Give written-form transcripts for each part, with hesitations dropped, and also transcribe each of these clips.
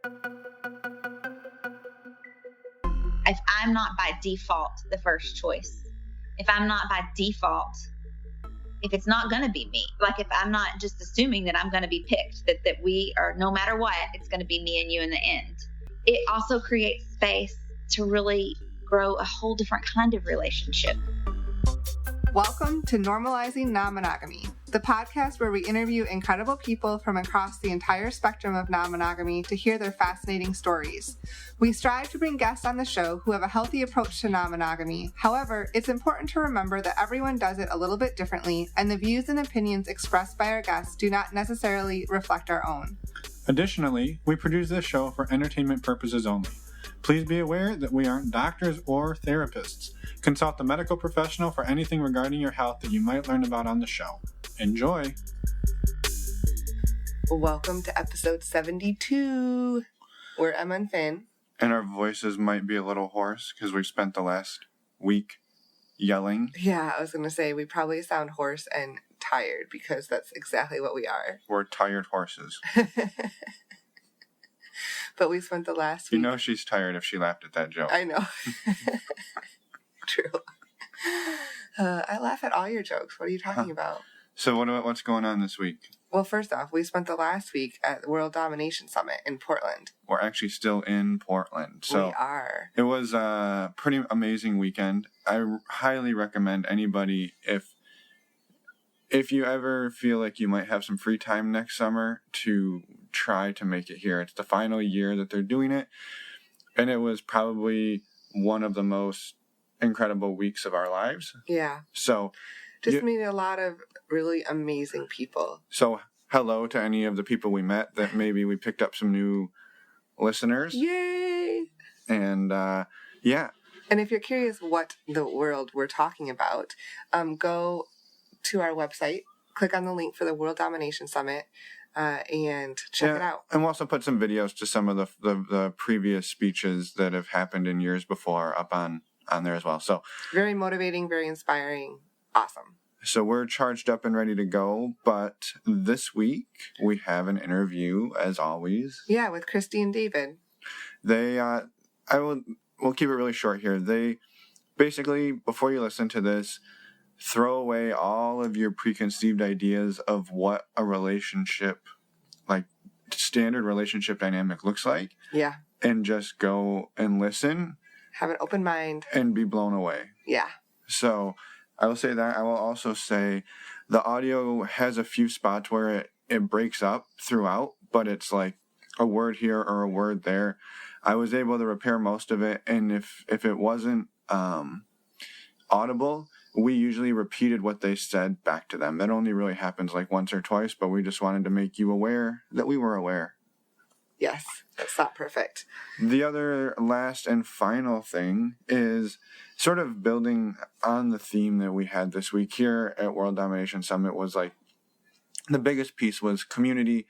If I'm not by default the first choice, if I'm not by default, if it's not going to be me, like if I'm not just assuming that I'm going to be picked, that we are, no matter what, it's going to be me and you in the end. It also creates space to really grow a whole different kind of relationship. Welcome to Normalizing Non-Monogamy, the podcast where we interview incredible people from across the entire spectrum of non-monogamy to hear their fascinating stories. We strive to bring guests on the show who have a healthy approach to non-monogamy. However, it's important to remember that everyone does it a little bit differently, and the views and opinions expressed by our guests do not necessarily reflect our own. Additionally, we produce this show for entertainment purposes only. Please be aware that we aren't doctors or therapists. Consult a medical professional for anything regarding your health that you might learn about on the show. Enjoy! Welcome to episode 72. We're Emma and Finn. And our voices might be a little hoarse because we spent the last week yelling. Yeah, I was going to say we probably sound hoarse and tired because that's exactly what we are. We're tired horses. But we spent the last week... You know she's tired if she laughed at that joke. I know. True. I laugh at all your jokes. What are you talking about? So what's going on this week? Well, first off, we spent the last week at the World Domination Summit in Portland. We're actually still in Portland. So we are. It was a pretty amazing weekend. I highly recommend anybody, if you ever feel like you might have some free time next summer, to try to make it here. It's the final year that they're doing it, and it was probably one of the most incredible weeks of our lives. Yeah. So just meeting a lot of really amazing people. So hello to any of the people we met that maybe we picked up some new listeners. Yay! And yeah. And if you're curious what the world we're talking about, go to our website, click on the link for the World Domination Summit, and check it out. And we'll also put some videos to some of the previous speeches that have happened in years before up on there as well. So very motivating, very inspiring, awesome. So we're charged up and ready to go, but this week we have an interview as always. Yeah, with Christy and David. We'll keep it really short here. They basically, before you listen to this, throw away all of your preconceived ideas of what a relationship, like standard relationship dynamic looks like. Yeah. And just go and listen. Have an open mind. And be blown away. Yeah. So I will say that. I will also say the audio has a few spots where it breaks up throughout, but it's like a word here or a word there. I was able to repair most of it, and if it wasn't audible, we usually repeated what they said back to them. That only really happens like once or twice, but we just wanted to make you aware that we were aware. Yes, that's not perfect. The other last and final thing is sort of building on the theme that we had this week here at World Domination Summit. Was like the biggest piece was community,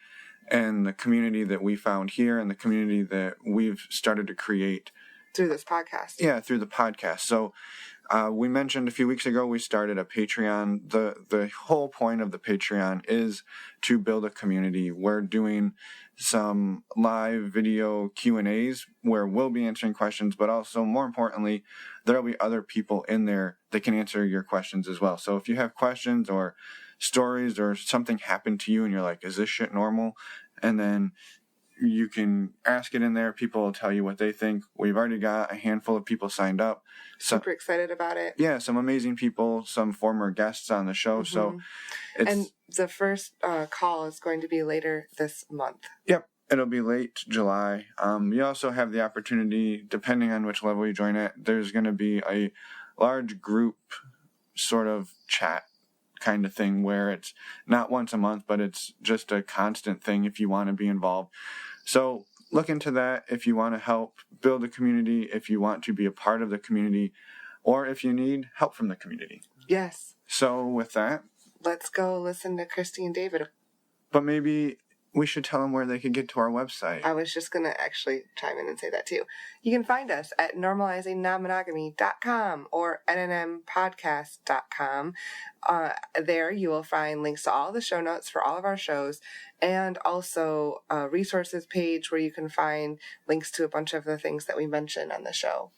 and the community that we found here and the community that we've started to create. Through this podcast. Yeah, through the podcast. So we mentioned a few weeks ago we started a Patreon. The whole point of the Patreon is to build a community. We're doing some live video Q&As where we'll be answering questions, but also more importantly, there'll be other people in there that can answer your questions as well. So if you have questions or stories or something happened to you and you're like, is this shit normal? And then you can ask it in there. People will tell you what they think. We've already got a handful of people signed up. Super excited about it. Yeah, some amazing people, some former guests on the show. Mm-hmm. So and the first call is going to be later this month. Yep, it'll be late July. You also have the opportunity, depending on which level you join at, there's going to be a large group sort of chat kind of thing where it's not once a month, but it's just a constant thing if you want to be involved. So look into that if you want to help build a community, if you want to be a part of the community, or if you need help from the community. Yes. So with that, let's go listen to Christy and David. But maybe we should tell them where they could get to our website. I was just going to actually chime in and say that too. You can find us at normalizingnonmonogamy.com or nnmpodcast.com. There you will find links to all the show notes for all of our shows, and also a resources page where you can find links to a bunch of the things that we mentioned on the show.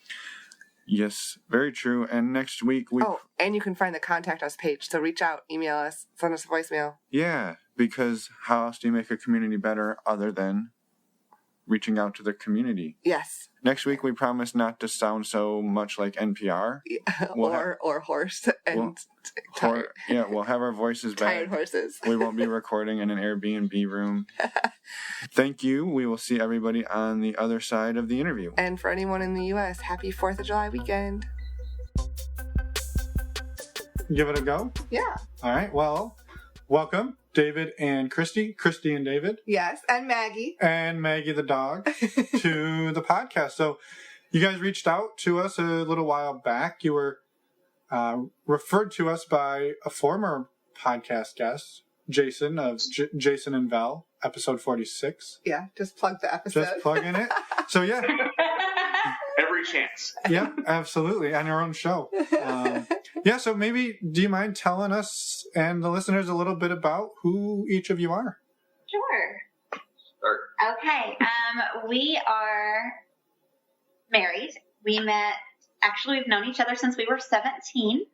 Yes, very true. And next week and you can find the contact us page. So reach out, email us, send us a voicemail. Yeah, because how else do you make a community better other than reaching out to the community? Yes. Next week we promise not to sound so much like NPR. Or horse and tired. We'll have our voices back. Tired horses. We won't be recording in an Airbnb room. Thank you. We will see everybody on the other side of the interview. And for anyone in the U.S., happy 4th of July weekend. Give it a go? Yeah. All right. Well, welcome, David and Christy and David. Yes, and Maggie. And Maggie the dog to the podcast. So you guys reached out to us a little while back. You were referred to us by a former podcast guest, Jason of Jason and Val, episode 46. Yeah, just plug the episode. Just plugging it. So yeah. Every chance. Yeah, absolutely. On your own show. So maybe, do you mind telling us and the listeners a little bit about who each of you are? Sure. Start. Okay. We are married. We've known each other since we were 17.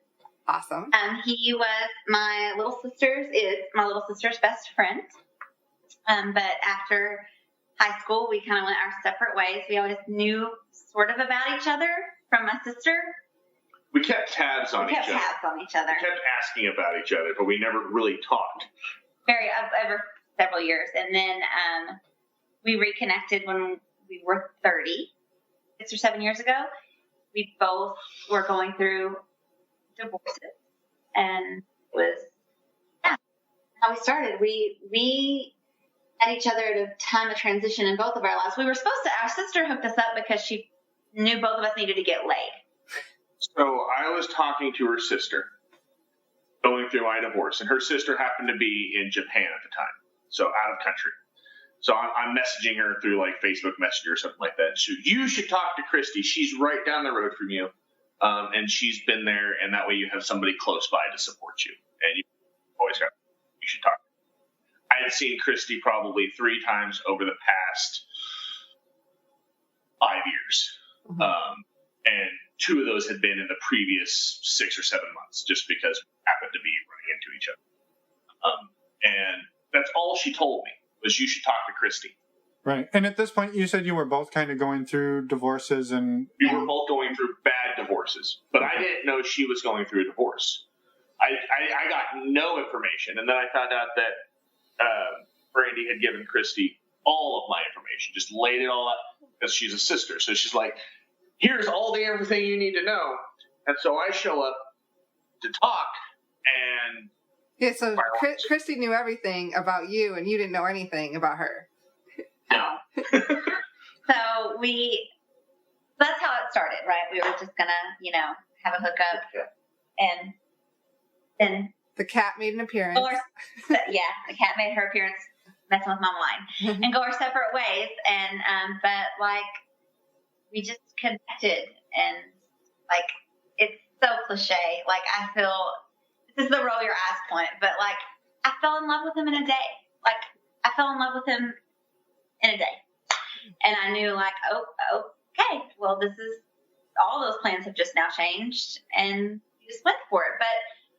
Awesome. He was my little sister's best friend. But after high school, we kind of went our separate ways. We always knew sort of about each other from my sister. We kept tabs on each other. We kept asking about each other, but we never really talked. Over several years. And then we reconnected when we were 30, 6 or 7 years ago. We both were going through divorces, and it was how we started. We had each other at a time of transition in both of our lives. Our sister hooked us up because she knew both of us needed to get laid. So I was talking to her sister, going through my divorce, and her sister happened to be in Japan at the time, so out of country. So I'm messaging her through like Facebook Messenger or something like that. So you should talk to Christy. She's right down the road from you, and she's been there, and that way you have somebody close by to support you. And you should talk. I had seen Christy probably 3 times over the past 5 years. Mm-hmm. And 2 of those had been in the previous 6 or 7 months, just because we happened to be running into each other. And that's all she told me, was you should talk to Christy. Right. And at this point, you said you were both kind of going through divorces and... We were both going through bad divorces, but I didn't know she was going through a divorce. I got no information, and then I found out that Brandy had given Christy all of my information, just laid it all out, because she's a sister. So she's like, here's everything you need to know. And so I show up to talk, and... Yeah, so Christy knew everything about you, and you didn't know anything about her. No. So that's how it started, right? We were just gonna, have a hookup. Yeah. And then... The cat made an appearance. The cat made her appearance messing with my mind. And go our separate ways. And, but we just connected, and it's so cliche. I feel, this is the roll your eyes point, but I fell in love with him in a day. I fell in love with him in a day. And I knew okay, well, all those plans have just now changed, and we just went for it. But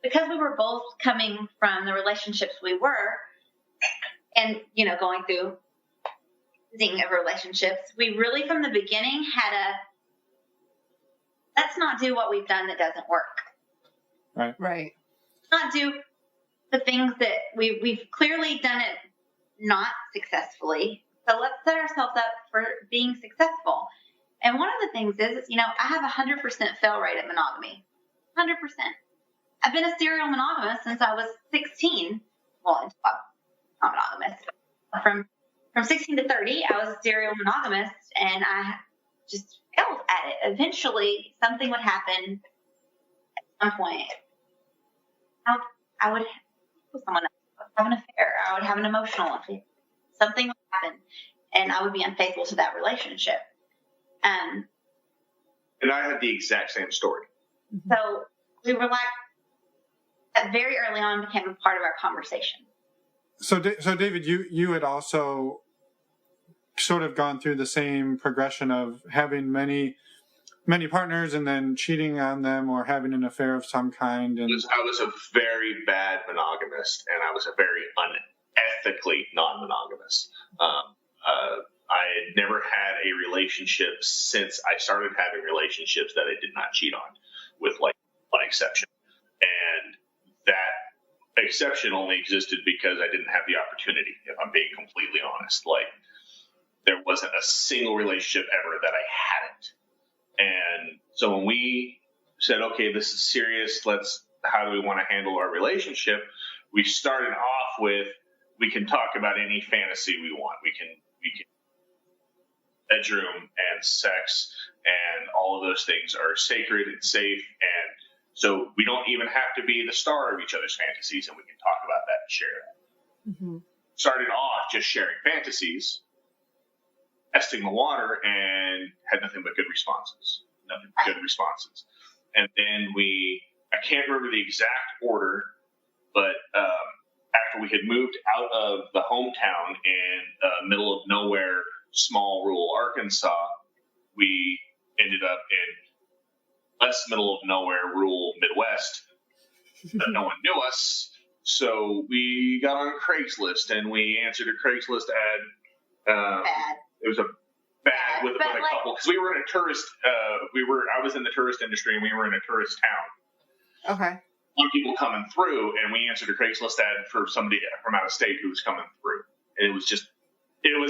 because we were both coming from the relationships we were, and, going through of relationships, we really from the beginning had let's not do what we've done that doesn't work. Right. Not do the things that we've clearly done it not successfully. So let's set ourselves up for being successful. And one of the things is, I have 100% fail rate at monogamy. 100%. I've been a serial monogamous since I was 16. Well, not monogamous. From 16 to 30, I was a serial monogamous, and I just failed at it. Eventually, something would happen at some point. I would with someone else. I would have an affair. I would have an emotional affair. Something would happen, and I would be unfaithful to that relationship. And I had the exact same story. So we were like, that very early on became a part of our conversation. So David, you had also sort of gone through the same progression of having many partners and then cheating on them or having an affair of some kind. And I was a very bad monogamist, and I was a very unethically non-monogamous. I had never had a relationship since I started having relationships that I did not cheat on, with like one exception. And that exception only existed because I didn't have the opportunity, if I'm being completely honest. Like, there wasn't a single relationship ever that I hadn't. And so when we said, okay, this is serious, how do we want to handle our relationship? We started off with, we can talk about any fantasy we want. We can bedroom and sex and all of those things are sacred and safe. And so we don't even have to be the star of each other's fantasies, and we can talk about that and share it. Mm-hmm. Started off just sharing fantasies, testing the water, and had nothing but good responses. And then I can't remember the exact order, but after we had moved out of the hometown in middle of nowhere, small rural Arkansas, we ended up in less middle of nowhere, rural Midwest. No one knew us, so we got on Craigslist and we answered a Craigslist ad. Bad. It was a bad with a couple, because we were in a tourist. I was in the tourist industry, and we were in a tourist town. Okay. Some people coming through, and we answered a Craigslist ad for somebody from out of state who was coming through, and it was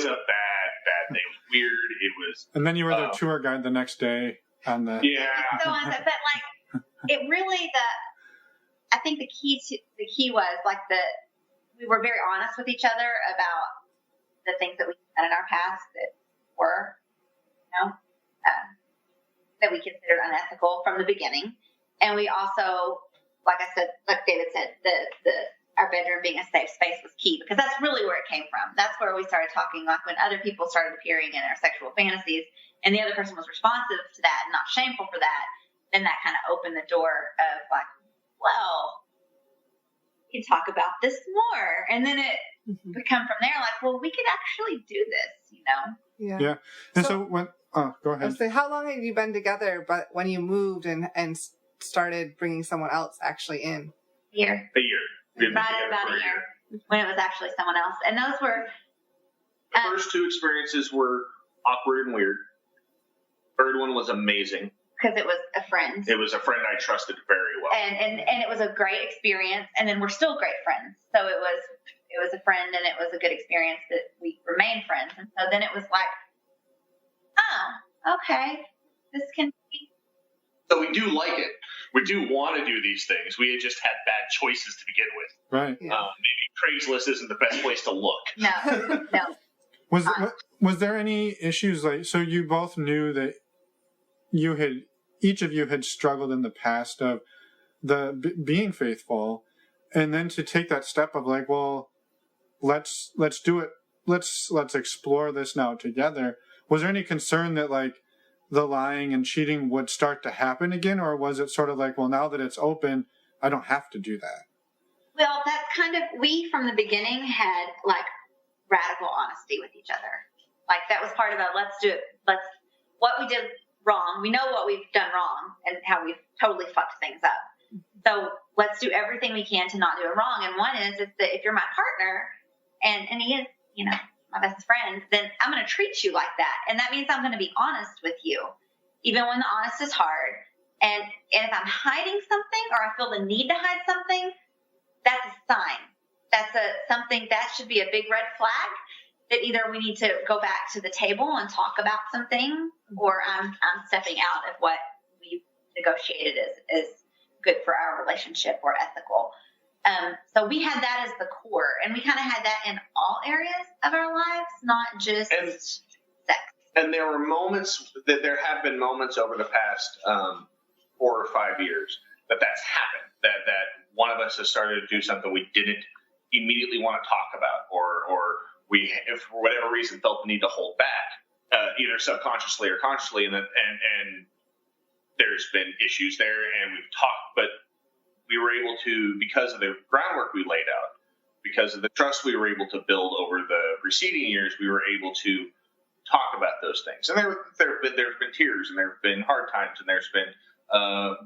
a bad thing. It was weird. It was. And then you were their tour guide the next day on the. Yeah. So on that, but like, it really I think the key was like we were very honest with each other about the things that we had in our past that were, that we considered unethical from the beginning, and we also, like I said, like David said, our bedroom being a safe space was key, because that's really where it came from. That's where we started talking, like when other people started appearing in our sexual fantasies and the other person was responsive to that and not shameful for that, then that kind of opened the door of like, well, we can talk about this more. And then it would come from there, like, well, we could actually do this, Yeah. And so when, go ahead. So how long have you been together, but when you moved and started bringing someone else actually in? A year. Right at about a year, when it was actually someone else. And those were... The first two experiences were awkward and weird. Third one was amazing. Because it was a friend. It was a friend I trusted very well. And it was a great experience. And then we're still great friends. So it was a friend, and it was a good experience that we remained friends. And so then it was like, oh, okay, this can be... So we do like it. We do want to do these things. We had just had bad choices to begin with. Right. Yeah. Maybe Craigslist isn't the best place to look. No. Was there any issues, like, so you both knew that each of you had struggled in the past of being faithful, and then to take that step of like, well, let's do it. Let's explore this now together. Was there any concern that like the lying and cheating would start to happen again, or was it sort of like, well, now that it's open, I don't have to do that? Well, that's kind of, we from the beginning had like radical honesty with each other. Like that was part of it. Let's do it. What we did wrong. We know what we've done wrong and how we've totally fucked things up. So let's do everything we can to not do it wrong. And one is that if you're my partner and he is, my best friend, then I'm going to treat you like that. And that means I'm going to be honest with you, even when the honest is hard. And if I'm hiding something or I feel the need to hide something, that's a sign. That's something that should be a big red flag that either we need to go back to the table and talk about something, or I'm stepping out of what we've negotiated is good for our relationship or ethical. So we had that as the core, and we kind of had that in all areas of our lives, not just sex. And there have been moments over the past 4 or 5 years that's happened, that one of us has started to do something we didn't immediately want to talk about, or we, if for whatever reason, felt the need to hold back, either subconsciously or consciously, and there's been issues there, and we've talked, but we were able to, because of the groundwork we laid out, because of the trust we were able to build over the preceding years, we were able to talk about those things. And there's been tears, and there have been hard times, and there's been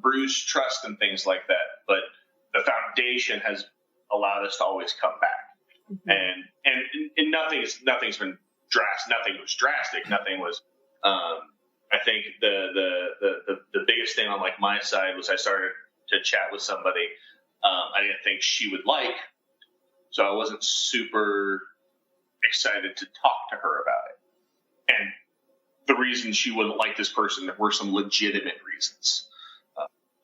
bruised trust and things like that. But the foundation has allowed us to always come back. Mm-hmm. And nothing's been drastic. Nothing was drastic. Nothing was. I think the biggest thing on like my side was I started to chat with somebody I didn't think she would like, so I wasn't super excited to talk to her about it. And the reason she wouldn't like this person were some legitimate reasons.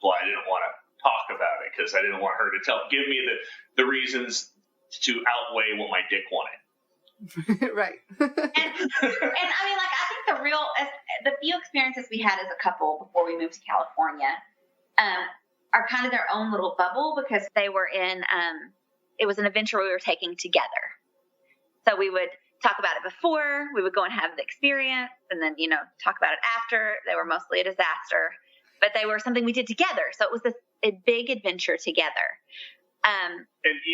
Well, I didn't want to talk about it because I didn't want her to give me the reasons to outweigh what my dick wanted. Right. and I mean, like, I think the few experiences we had as a couple before we moved to California are kind of their own little bubble, because they were in, it was an adventure we were taking together. So we would talk about it before, we would go and have the experience, and then, talk about it after. They were mostly a disaster, but they were something we did together. So it was a big adventure together. And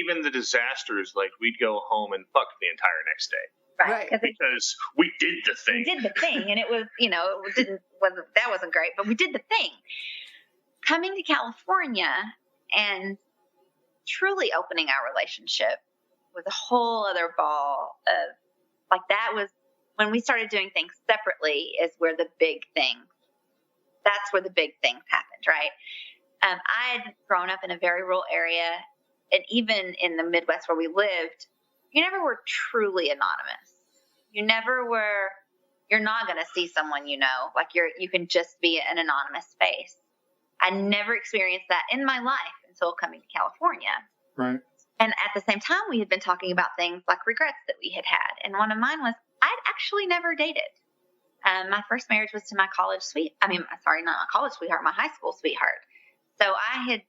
even the disasters, like, we'd go home and fuck the entire next day. Right. Because we did the thing. We did the thing, and it was, that wasn't great, but we did the thing. Coming to California and truly opening our relationship was a whole other ball of, like, that was when we started doing things separately is where the big thing, that's where the big things happened, right? I had grown up in a very rural area, and even in the Midwest where we lived, you never were truly anonymous. You're not going to see someone, like you can just be an anonymous face. I never experienced that in my life until coming to California. Right. And at the same time, we had been talking about things like regrets that we had had. And one of mine was, I'd actually never dated. My first marriage was to my college not my college sweetheart, my high school sweetheart. So I had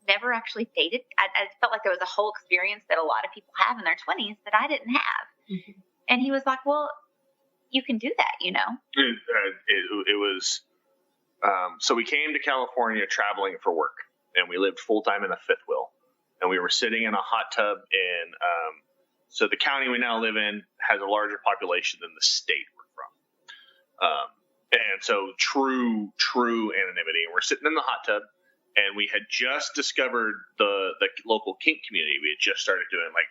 never actually dated. I felt like there was a whole experience that a lot of people have in their 20s that I didn't have. Mm-hmm. And he was like, well, you can do that, It was, so we came to California traveling for work, and we lived full-time in a fifth wheel. And we were sitting in a hot tub in, so the county we now live in has a larger population than the state we're from. And so true anonymity. And we're sitting in the hot tub, and we had just discovered the local kink community. We had just started doing like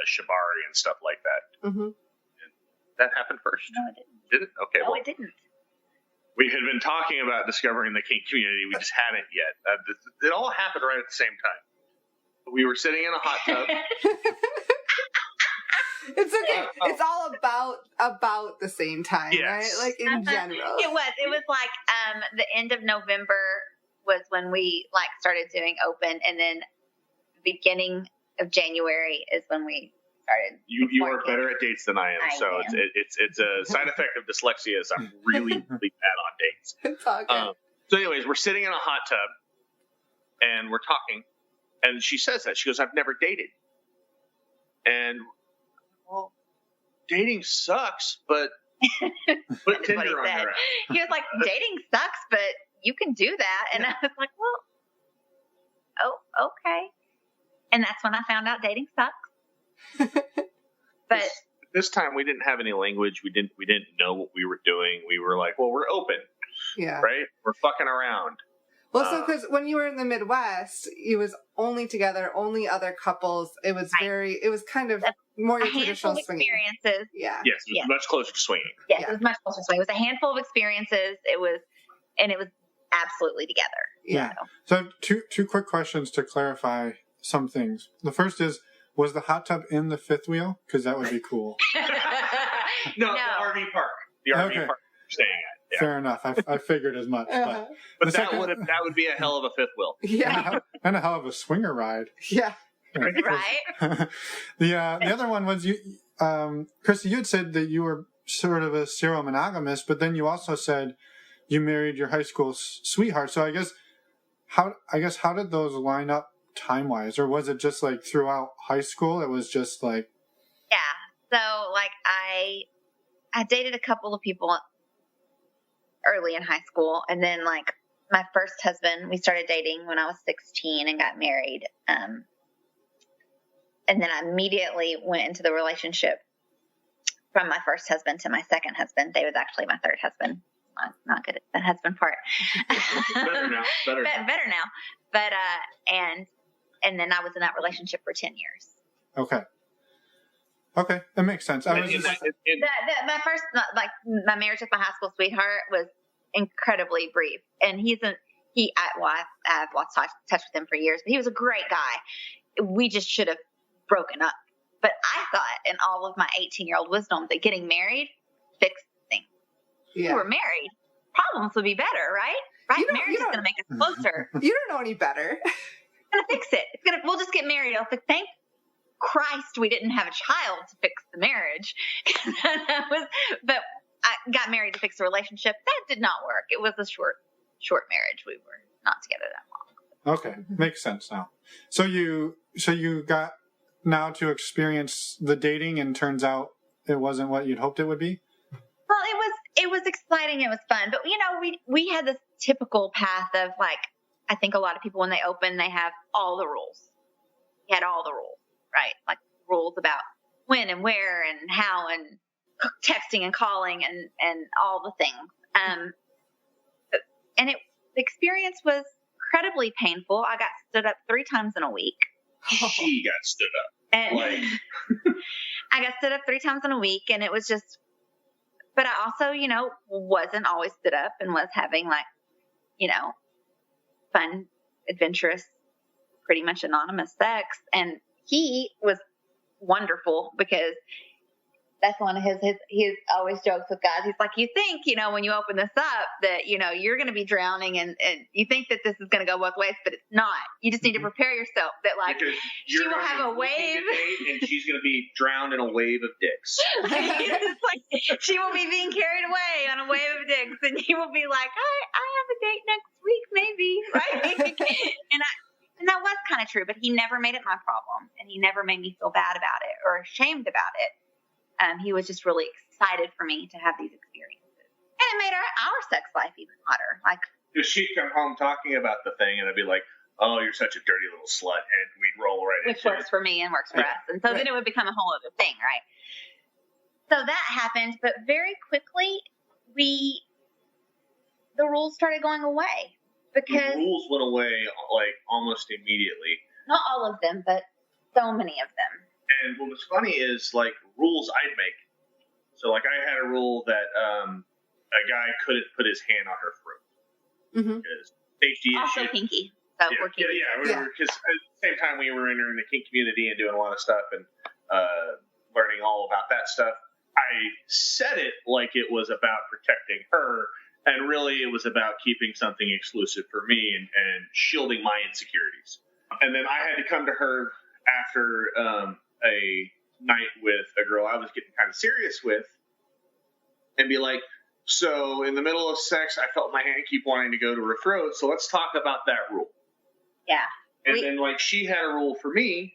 shibari and stuff like that. Mm-hmm. And that happened first. No, it didn't. Did it? Okay. No, it didn't. We had been talking about discovering the kink community. We just hadn't yet. It all happened right at the same time. We were sitting in a hot tub. It's okay. It's all about the same time, yes. Right? Like in general. It was like the end of November was when we like started doing open, and then beginning of January is when we started. You are better at dates than I am, so it's a side effect of dyslexia. Is I'm really bad on dates. It's all good. So, anyways, we're sitting in a hot tub, and we're talking, and she says that she goes, "I've never dated," and well, dating sucks, but put Tinder on your app. He was like, dating sucks, but you can do that. And I was like, well, okay. And that's when I found out dating sucks. But this time we didn't have any language. We didn't know what we were doing. We were like, well, we're open. Yeah. Right? We're fucking around. Well, so because when you were in the Midwest, it was only together, only other couples. It was kind of more your traditional swinging. Experiences. Yeah. Yes, it was much closer to swinging. Yes, yeah. It was much closer to swinging. It was a handful of experiences. It was absolutely together. Yeah. So two quick questions to clarify some things. The first is, was the hot tub in the fifth wheel? Because that would be cool. No, the RV park. The RV park we're staying at. Yeah. Fair enough. I figured as much. But that would be a hell of a fifth wheel. Yeah. And a hell of a swinger ride. Yeah. Right? The other one was you, Christy, you had said that you were sort of a serial monogamous, but then you also said you married your high school sweetheart. So I guess how did those line up time-wise? Or was it just like throughout high school? It was just like... Yeah. So, like, I dated a couple of people early in high school, and then, like, my first husband, we started dating when I was 16 and got married. And then I immediately went into the relationship from my first husband to my second husband. David's actually my third husband. I'm not good at the husband part. Better now. Better now. But, and then I was in that relationship for 10 years. Okay, that makes sense. My first, like, my marriage with my high school sweetheart was incredibly brief, and I've lost touch with him for years, but he was a great guy. We just should have broken up. But I thought, in all of my 18-year-old wisdom, that getting married fixed things. Yeah. If we were married, problems would be better, right? Right? Marriage is going to make us closer. You don't know any better. It's going to fix it. We'll just get married. I'll say, thank Christ we didn't have a child to fix the marriage. But I got married to fix the relationship. That did not work. It was a short marriage. We were not together that long. Okay, makes sense now. So you got now to experience the dating, and turns out it wasn't what you'd hoped it would be? Well, it was exciting. It was fun. But, we had this typical path of, like, I think a lot of people, when they open, they have all the rules. You had all the rules, right? Like, rules about when and where and how and texting and calling and all the things. And the experience was incredibly painful. I got stood up 3 times in a week. She got stood up. And I got stood up 3 times in a week, and it was just, but I also, wasn't always stood up and was having, like, fun, adventurous, pretty much anonymous sex. And he was wonderful because that's one of he always jokes with guys. He's like, you think, when you open this up that, you're going to be drowning and you think that this is going to go both ways, but it's not. You just need to prepare yourself that, like, she will have a wave. And she's going to be drowned in a wave of dicks. It's like, she will be being carried away on a wave of dicks, and he will be like, I have a date next week, maybe. Right. And that was kind of true, but he never made it my problem, and he never made me feel bad about it or ashamed about it. He was just really excited for me to have these experiences. And it made our sex life even hotter. Like, she'd come home talking about the thing, and I'd be like, oh, you're such a dirty little slut, and we'd roll right into it. Which works for me and works for us. And so then it would become a whole other thing, right? So that happened, but very quickly, the rules started going away. Because the rules went away, like, almost immediately. Not all of them, but so many of them. And what was funny is, like, rules I'd make. So, like, I had a rule that a guy couldn't put his hand on her throat. Because safety also issue. Kinky. So we're kinky. Yeah. Because at the same time we were entering the kink community and doing a lot of stuff and learning all about that stuff. I said it like it was about protecting her, and really it was about keeping something exclusive for me and shielding my insecurities. And then I had to come to her after a night with a girl I was getting kind of serious with and be like, so in the middle of sex, I felt my hand keep wanting to go to her throat, so let's talk about that rule. Yeah. And then, like, she had a rule for me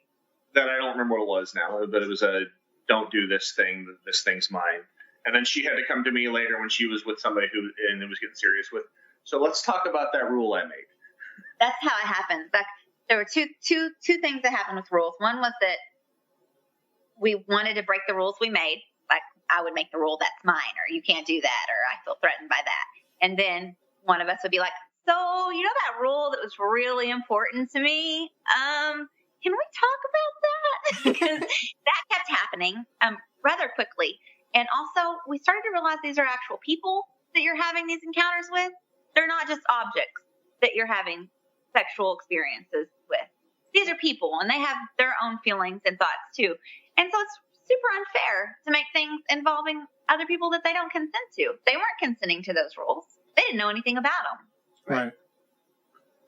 that I don't remember what it was now, but it was a don't do this thing, this thing's mine. And then she had to come to me later when she was with somebody and was getting serious with, so let's talk about that rule I made. That's how it happened. There were two things that happened with rules. One was that we wanted to break the rules we made. Like, I would make the rule that's mine, or you can't do that, or I feel threatened by that. And then one of us would be like, so, that rule that was really important to me, can we talk about that? Because that kept happening rather quickly. And also, we started to realize these are actual people that you're having these encounters with. They're not just objects that you're having sexual experiences with. These are people, and they have their own feelings and thoughts, too. And so it's super unfair to make things involving other people that they don't consent to. They weren't consenting to those rules. They didn't know anything about them. Right.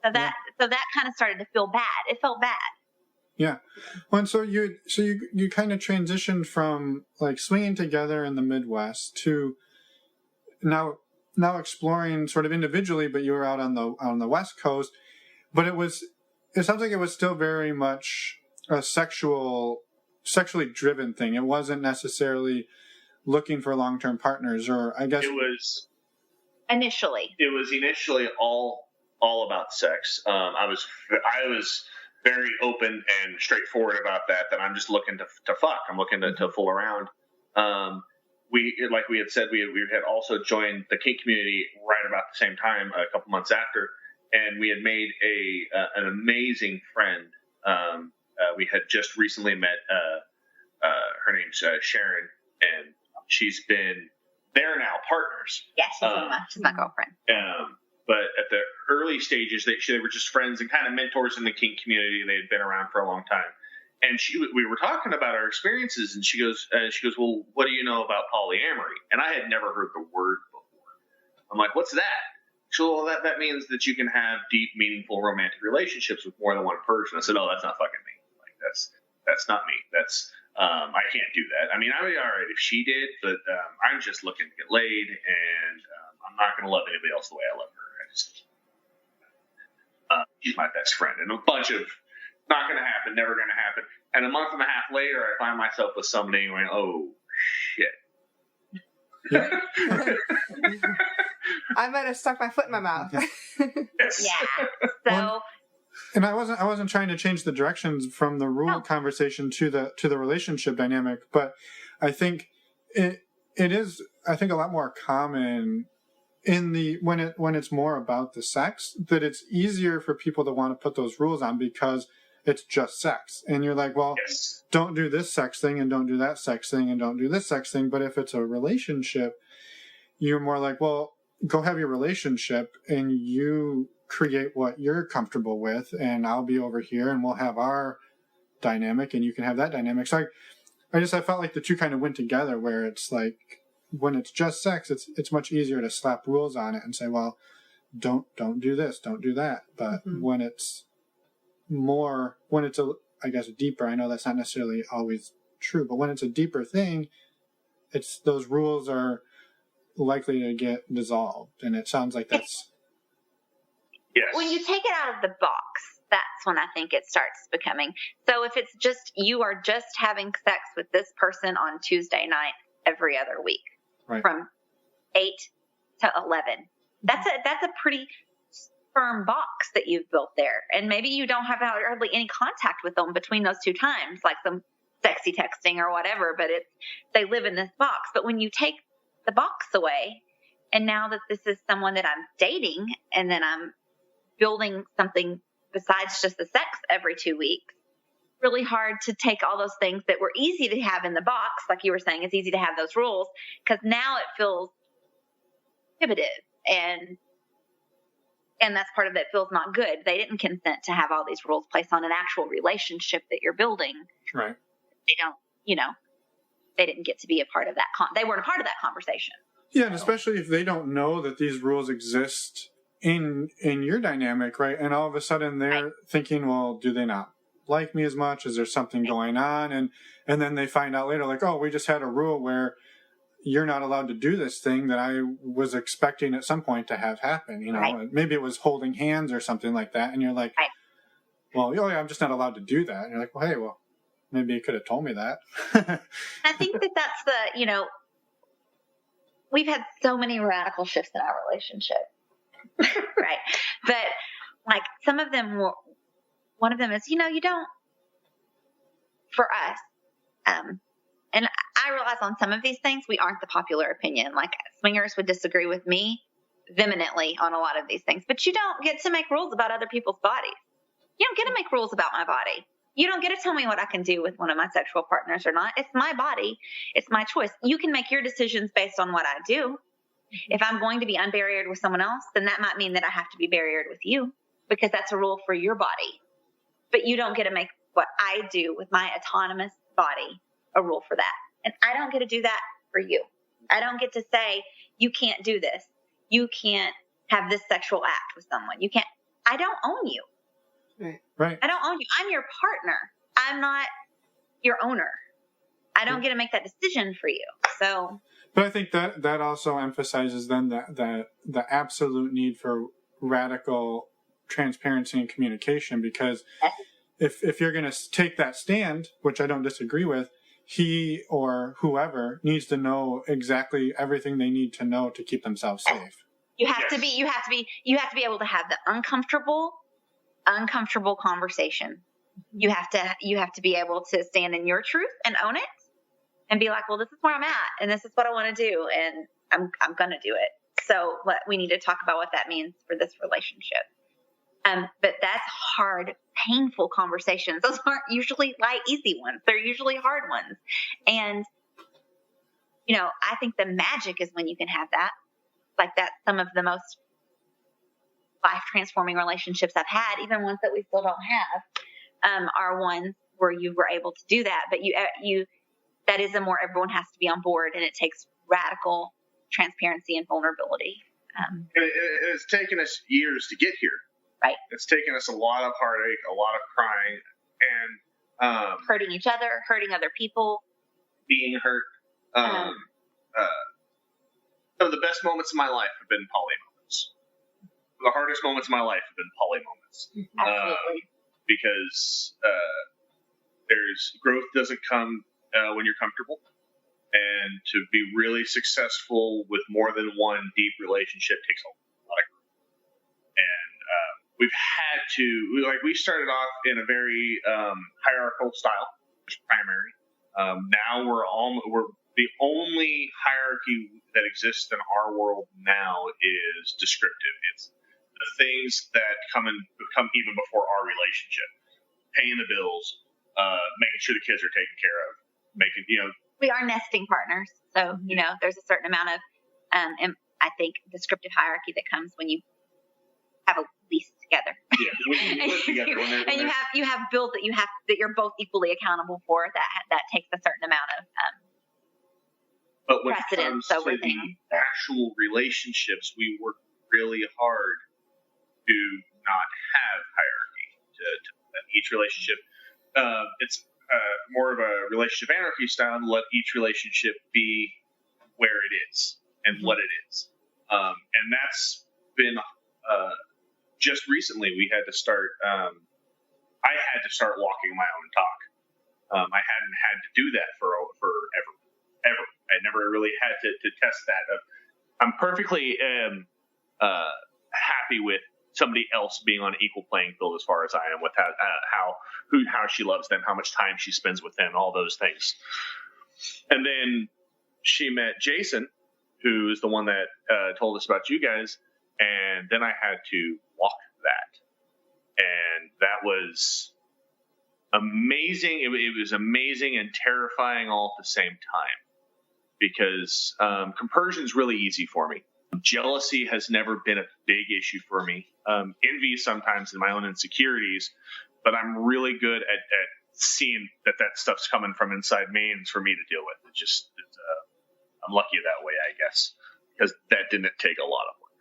So that kind of started to feel bad. It felt bad. Yeah. Well, and so you kind of transitioned from, like, swinging together in the Midwest to now exploring sort of individually, but you were out on the West Coast. But it sounds like it was still very much a sexual sexually driven thing. It wasn't necessarily looking for long-term partners, or I guess it was initially all about sex. I was very open and straightforward about that I'm just looking to fuck. I'm looking to fool around. We had said, we had also joined the kink community right about the same time, a couple months after, and we had made an amazing friend. We had just recently met, her name's Sharon, and they're now partners. Yeah, she's my girlfriend. But at the early stages, they were just friends and kind of mentors in the kink community. They had been around for a long time. And we were talking about our experiences, and she goes, well, what do you know about polyamory? And I had never heard the word before. I'm like, what's that? She goes, well, that means that you can have deep, meaningful, romantic relationships with more than one person. I said, oh, that's not fucking me. Like, that's not me. I can't do that. I mean, I would be all right if she did, but I'm just looking to get laid, and I'm not going to love anybody else the way I love her. She's my best friend, and a bunch of not going to happen, never going to happen. And a month and a half later, I find myself with somebody going, oh, shit. Yeah. I might have stuck my foot in my mouth. Yeah. So... And I wasn't trying to change the directions from the rule conversation to the relationship dynamic, but I think it is, I think, a lot more common when it's more about the sex, that it's easier for people to want to put those rules on because it's just sex. And you're like, well, yes, don't do this sex thing and don't do that sex thing and don't do this sex thing. But if it's a relationship, you're more like, well, go have your relationship and you create what you're comfortable with, and I'll be over here and we'll have our dynamic and you can have that dynamic. So I felt like the two kind of went together, where it's like, when it's just sex, it's much easier to slap rules on it and say, well, don't do this, don't do that. But when it's I guess deeper, I know that's not necessarily always true, but when it's a deeper thing, it's those rules are likely to get dissolved. And it sounds like that's... Yes. When you take it out of the box, that's when I think it starts becoming. So if it's just, you are just having sex with this person on Tuesday night every other week, right, from 8 to 11, that's a pretty firm box that you've built there. And maybe you don't have hardly any contact with them between those two times, like some sexy texting or whatever, but they live in this box. But when you take the box away, and now that this is someone that I'm dating, and then I'm building something besides just the sex every 2 weeks, really hard to take all those things that were easy to have in the box. Like you were saying, it's easy to have those rules, because now it feels prohibitive, and that's part of it feels not good. They didn't consent to have all these rules placed on an actual relationship that you're building. Right. They don't, they didn't get to be a part of that. They weren't a part of that conversation. Yeah, and especially if they don't know that these rules exist in your dynamic, right? And all of a sudden they're thinking, well, do they not like me as much? Is there something going on? And then they find out later, like, oh, we just had a rule where you're not allowed to do this thing that I was expecting at some point to have happen. Right. Maybe it was holding hands or something like that. And you're like, well, oh yeah, I'm just not allowed to do that. And you're like, well, hey, maybe you could have told me that. I think that's the, we've had so many radical shifts in our relationship. Right. But like some of them one of them is, you don't, for us, and I realize on some of these things, we aren't the popular opinion. Like swingers would disagree with me vehemently on a lot of these things, but you don't get to make rules about other people's bodies. You don't get to make rules about my body. You don't get to tell me what I can do with one of my sexual partners or not. It's my body. It's my choice. You can make your decisions based on what I do. If I'm going to be unbarriered with someone else, then that might mean that I have to be barriered with you, because that's a rule for your body. But you don't get to make what I do with my autonomous body a rule for that. And I don't get to do that for you. I don't get to say, you can't do this. You can't have this sexual act with someone. You can't. I don't own you. Right. I don't own you. I'm your partner. I'm not your owner. I don't get to make that decision for you. So. But I think that also emphasizes then the absolute need for radical transparency and communication, because if you're going to take that stand, which I don't disagree with, he or whoever needs to know exactly everything they need to know to keep themselves safe. You have to be able to have the uncomfortable conversation. You have to be able to stand in your truth and own it and be like, well, this is where I'm at and this is what I want to do and I'm going to do it. So we need to talk about what that means for this relationship. But that's hard, painful conversations. Those aren't usually light, easy ones. They're usually hard ones. And, I think the magic is when you can have that. Like that's some of the most life-transforming relationships I've had, even ones that we still don't have, are ones where you were able to do that. But that is a more everyone has to be on board, and it takes radical transparency and vulnerability. It's taken us years to get here. Right. It's taken us a lot of heartache, a lot of crying, and hurting each other, hurting other people, being hurt. Some of the best moments of my life have been poly moments. The hardest moments of my life have been poly moments. Absolutely. Because there's growth doesn't come when you're comfortable. And to be really successful with more than one deep relationship takes a lot of growth. And we've had to, we started off in a very hierarchical style, primary. Now we're the only hierarchy that exists in our world now is descriptive. It's the things that come even before our relationship, paying the bills, making sure the kids are taken care of, we are nesting partners. So, there's a certain amount of, I think, descriptive hierarchy that comes when you have a lease together. Yeah, when you live together. And you have bills that you're both equally accountable for. That takes a certain amount of but when precedence it comes over to things. The actual relationships, we work really hard to not have hierarchy to each relationship. It's more of a relationship anarchy style and let each relationship be where it is and what it is. And that's been just recently we had to start. I had to start walking my own talk. I hadn't had to do that for ever. I never really had to test that. I'm perfectly happy with somebody else being on an equal playing field as far as I am with how she loves them, how much time she spends with them, all those things. And then she met Jason, who is the one that told us about you guys, and then I had to walk that. And that was amazing. It was amazing and terrifying all at the same time. Because compersion is really easy for me. Jealousy has never been a big issue for me. Envy sometimes in my own insecurities, but I'm really good at seeing that stuff's coming from inside me and it's for me to deal with. I'm lucky that way, I guess, because that didn't take a lot of work.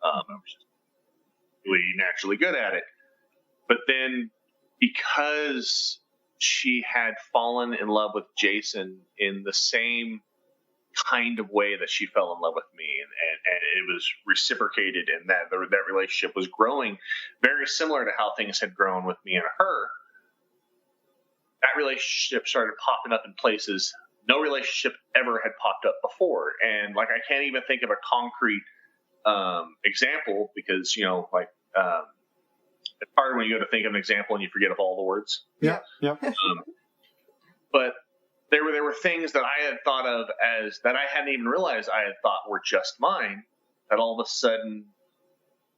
I was just really naturally good at it. But then because she had fallen in love with Jason in the same kind of way that she fell in love with me, and it was reciprocated, and that relationship was growing very similar to how things had grown with me and her. That relationship started popping up in places no relationship ever had popped up before, and I can't even think of a concrete example because it's hard when you go to think of an example and you forget of all the words. Yeah. But there were things that I had thought of as that I hadn't even realized I had thought were just mine that all of a sudden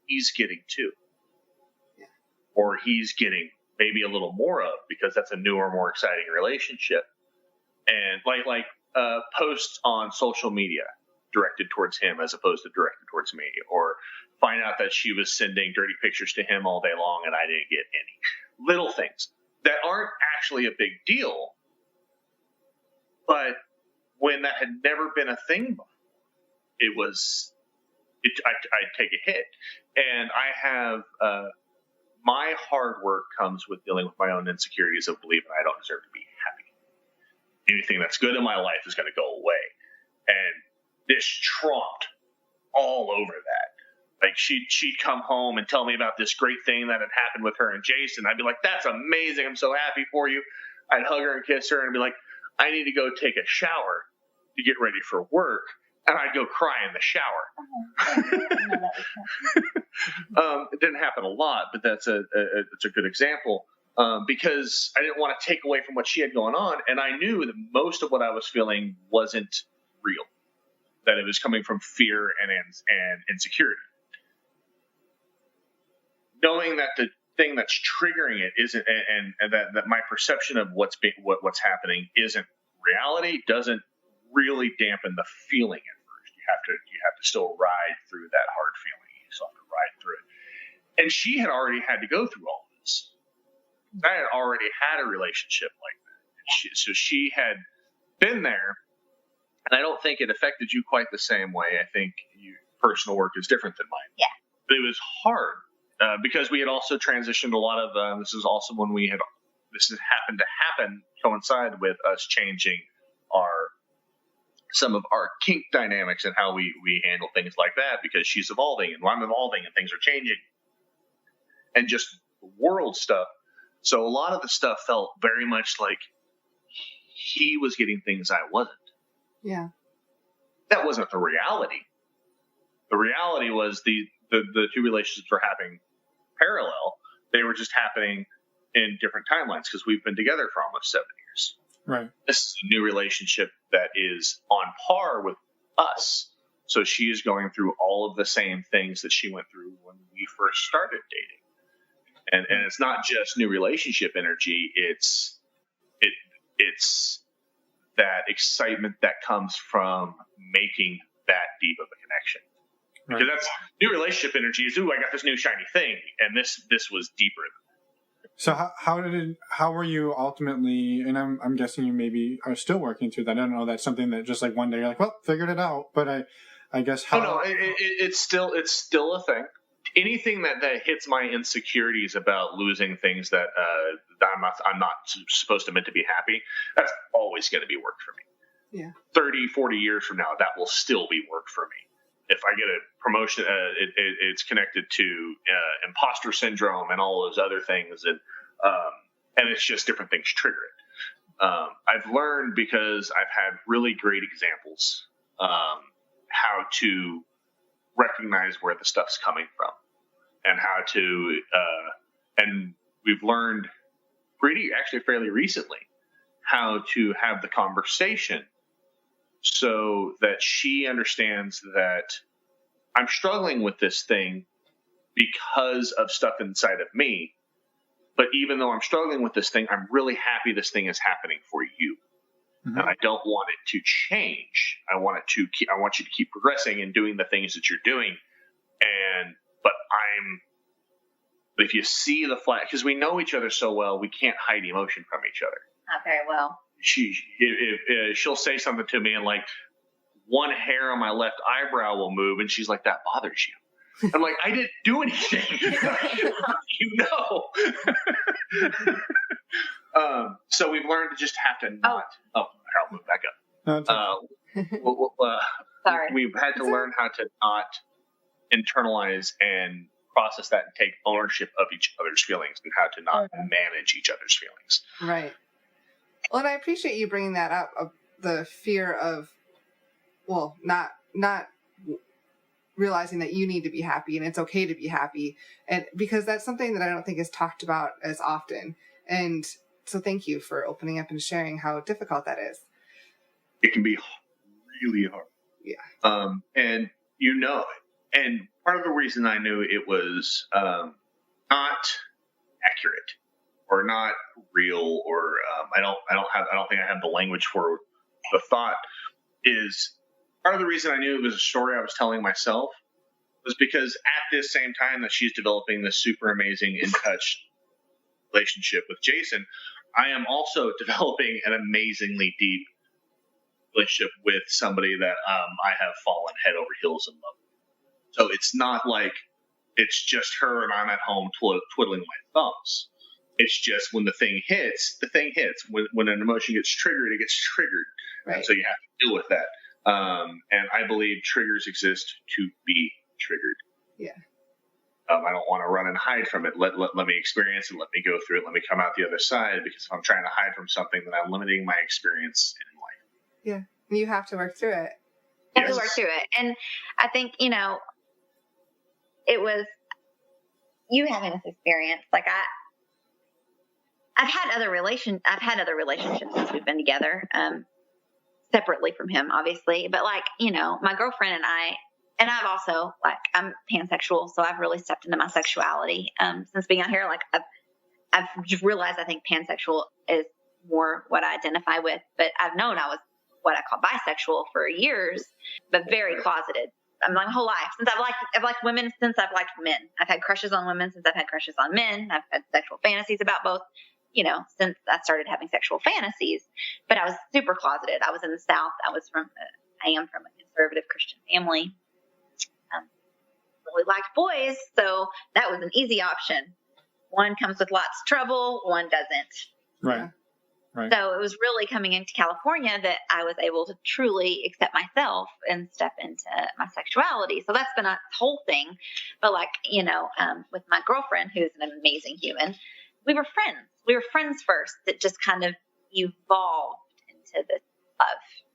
he's getting too. Yeah. Or he's getting maybe a little more of because that's a newer, more exciting relationship. And like posts on social media directed towards him as opposed to directed towards me, or find out that she was sending dirty pictures to him all day long and I didn't get any. Little things that aren't actually a big deal. But when that had never been a thing before, I'd take a hit. And I have, my hard work comes with dealing with my own insecurities of believing I don't deserve to be happy. Anything that's good in my life is going to go away. And this trumped all over that. Like she'd come home and tell me about this great thing that had happened with her and Jason. I'd be like, that's amazing. I'm so happy for you. I'd hug her and kiss her and be like, I need to go take a shower to get ready for work. And I'd go cry in the shower. It didn't happen a lot, but it's a good example. Because I didn't want to take away from what she had going on. And I knew that most of what I was feeling wasn't real, that it was coming from fear and insecurity. Knowing that the thing that's triggering it isn't, and that my perception of what's happening isn't reality, doesn't really dampen the feeling at first. You have to still ride through that hard feeling. You still have to ride through it. And she had already had to go through all of this. I had already had a relationship like that. So she had been there, and I don't think it affected you quite the same way. I think personal work is different than mine. Yeah. But it was hard because we had also transitioned a lot of, this is also when this has happened to coincide with us changing some of our kink dynamics and how we handle things like that, because she's evolving and I'm evolving and things are changing. And just world stuff. So a lot of the stuff felt very much like he was getting things I wasn't. Yeah. That wasn't the reality. The reality was the two relationships were happening parallel. They were just happening in different timelines because we've been together for almost 7 years. Right. This is a new relationship that is on par with us. So she is going through all of the same things that she went through when we first started dating. And it's not just new relationship energy. It's that excitement that comes from making that deep of a connection. Because that's new relationship energy is, ooh, I got this new shiny thing. And this was deeper than that. So how were you ultimately, and I'm guessing you maybe are still working through that. I don't know. That's something that just like one day you're like, well, figured it out. But I guess how. No, it's still a thing. Anything that hits my insecurities about losing things that I'm not supposed to meant to be happy, that's always going to be work for me. Yeah. 30, 40 years from now, that will still be work for me. If I get a promotion, it's connected to imposter syndrome and all those other things, and it's just different things trigger it. I've learned, because I've had really great examples, how to recognize where the stuff's coming from, and how to and we've learned fairly recently how to have the conversation so that she understands that I'm struggling with this thing because of stuff inside of me, but even though I'm struggling with this thing, I'm really happy this thing is happening for you. Mm-hmm. And I don't want it to change. I want you to keep progressing and doing the things that you're doing. But if you see the flag, because we know each other so well, we can't hide emotion from each other. Not very well. She'll say something to me, and like one hair on my left eyebrow will move, and she's like, "That bothers you." I'm like, "I didn't do anything." You know. So we've learned to just have to not. I'll move back up. Sorry. We've had to learn how to not internalize and process that and take ownership of each other's feelings, and how to not manage each other's feelings. Right. Well, and I appreciate you bringing that up, of the fear of, well, not realizing that you need to be happy and it's okay to be happy, and because that's something that I don't think is talked about as often. And so thank you for opening up and sharing how difficult that is. It can be really hard. Yeah. And you know it. And part of the reason I knew it was not accurate or not real, or I don't think I have the language for the thought, is part of the reason I knew it was a story I was telling myself was because at this same time that she's developing this super amazing in touch relationship with Jason, I am also developing an amazingly deep relationship with somebody that I have fallen head over heels in love with. So it's not like it's just her and I'm at home twiddling my thumbs. It's just when the thing hits. When an emotion gets triggered, it gets triggered. Right. So you have to deal with that. And I believe triggers exist to be triggered. Yeah. I don't want to run and hide from it. Let me experience it. Let me go through it. Let me come out the other side, because if I'm trying to hide from something, then I'm limiting my experience in life. Yeah. And you have to work through it. You have to work through it. And I think, it was you having this experience. Like I've had other relationships since we've been together, separately from him, obviously. But my girlfriend and I've also, I'm pansexual, so I've really stepped into my sexuality since being out here. I've just realized I think pansexual is more what I identify with, but I've known I was what I call bisexual for years, but very closeted. My whole life, since I've liked women since I've liked men. I've had crushes on women since I've had crushes on men. I've had sexual fantasies about both, since I started having sexual fantasies. But I was super closeted. I was in the South. I am from a conservative Christian family. Really liked boys, so that was an easy option. One comes with lots of trouble, one doesn't. Right. So it was really coming into California that I was able to truly accept myself and step into my sexuality. So that's been a whole thing. But with my girlfriend, who's an amazing human, we were friends. We were friends first that just kind of evolved into this love.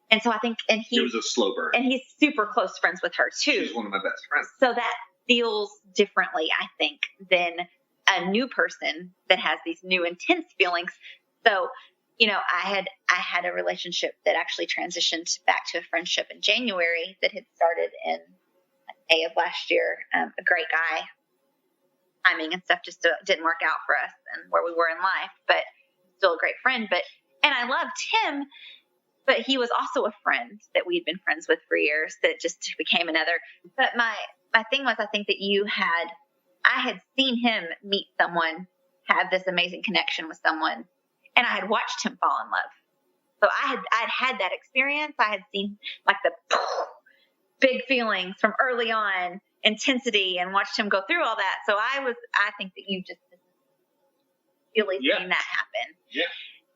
And so I think, it was a slow burn. And he's super close friends with her too. She's one of my best friends. So that feels differently, I think, than a new person that has these new intense feelings. So, I had a relationship that actually transitioned back to a friendship in January that had started in May of last year. A great guy. Timing and stuff just didn't work out for us and where we were in life, but still a great friend. And I loved him, but he was also a friend that we'd been friends with for years that just became another. But my thing was, I think that I had seen him meet someone, have this amazing connection with someone, and I had watched him fall in love. So I'd had that experience. I had seen the big feelings from early on, intensity, and watched him go through all that. So I think that you just really seen that happen. Yeah.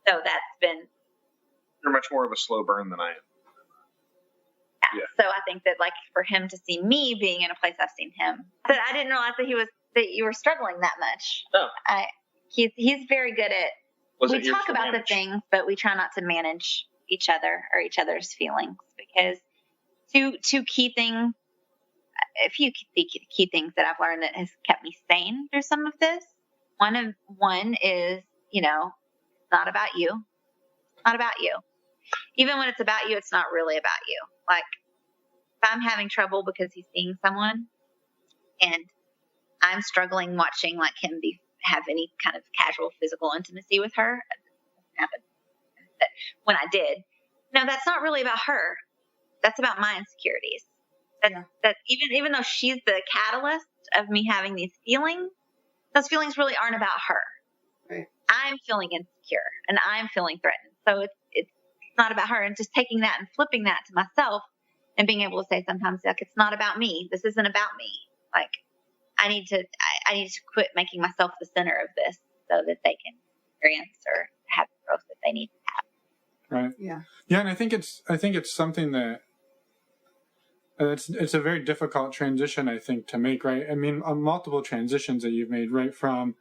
So that's been. You're much more of a slow burn than I am. Yeah. So I think that for him to see me being in a place I've seen him, that I didn't realize that you were struggling that much. No. He's very good at. We talk about the things, but we try not to manage each other or each other's feelings, because two key things, a few key things that I've learned that has kept me sane through some of this. One is, it's not about you. It's not about you. Even when it's about you, it's not really about you. If I'm having trouble because he's seeing someone and I'm struggling watching him have any kind of casual physical intimacy with her, it doesn't happen. But when I did, no, that's not really about her. That's about my insecurities. That even though she's the catalyst of me having these feelings, those feelings really aren't about her. Right. I'm feeling insecure and I'm feeling threatened. So it's not about her. And just taking that and flipping that to myself and being able to say sometimes, it's not about me. This isn't about me. I need to quit making myself the center of this so that they can experience or have the growth that they need to have. Right. Yeah. Yeah. And I think it's something that it's a very difficult transition, I think, to make, right? I mean, multiple transitions that you've made, right? From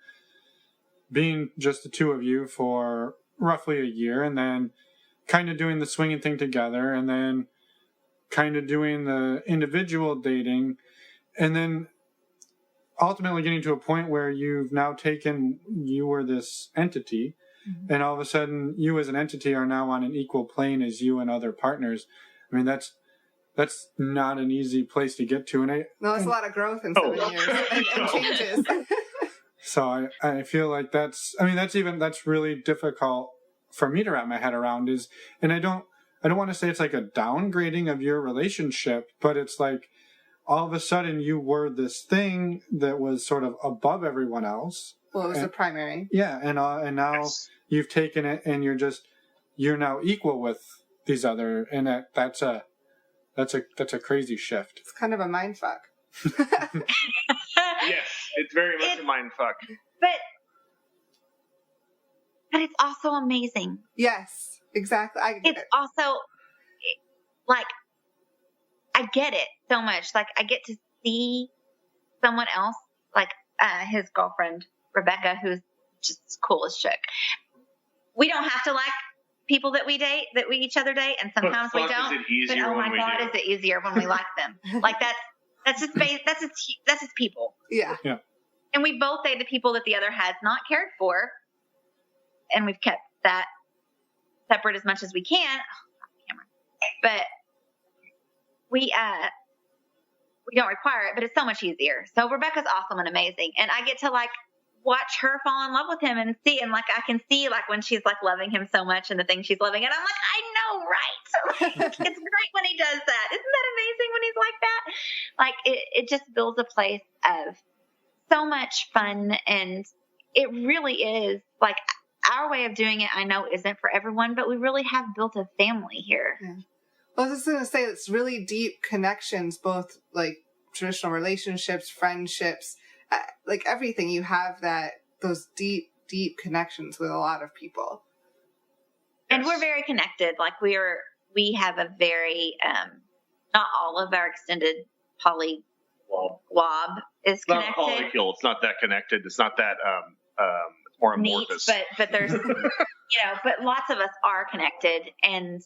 being just the two of you for roughly a year, and then kind of doing the swinging thing together, and then kind of doing the individual dating, and then ultimately getting to a point where you were this entity, and all of a sudden you as an entity are now on an equal plane as you and other partners. I mean, that's not an easy place to get to. It's a lot of growth in 7 years and changes. So I feel like that's really difficult for me to wrap my head around and I don't want to say it's a downgrading of your relationship, but it's all of a sudden you were this thing that was sort of above everyone else. Well, it was the primary. Yeah. And now you've taken it and you're now equal with these other, and that's a crazy shift. It's kind of a mind fuck. Yes, it's very much a mind fuck. But it's also amazing. Yes, exactly. It's also I get it so much. I get to see someone else, like his girlfriend, Rebecca, who's just cool as chick. We don't have to like people that we date, that we each other date, and sometimes we don't. But oh my God, is it easier when we like them? Like that's just people. Yeah. And we both dated people that the other has not cared for, and we've kept that separate as much as we can. But we don't require it, but it's so much easier. So Rebecca's awesome and amazing, and I get to like watch her fall in love with him and see, and like I can see like when she's like loving him so much and the things she's loving, and I'm like, I know, right? It's great when he does that. Isn't that amazing when he's like that? Like it just builds a place of so much fun, and it really is like our way of doing it. I know isn't for everyone, but we really have built a family here. Yeah. Well, I was just going to say it's really deep connections, both like traditional relationships, friendships, like everything. You have those deep connections with a lot of people. And we're very connected. Like we have a very, not all of our extended wob is connected. Not polycule. It's not that connected. It's not that, it's more amorphous. Neat, but there's, but lots of us are connected and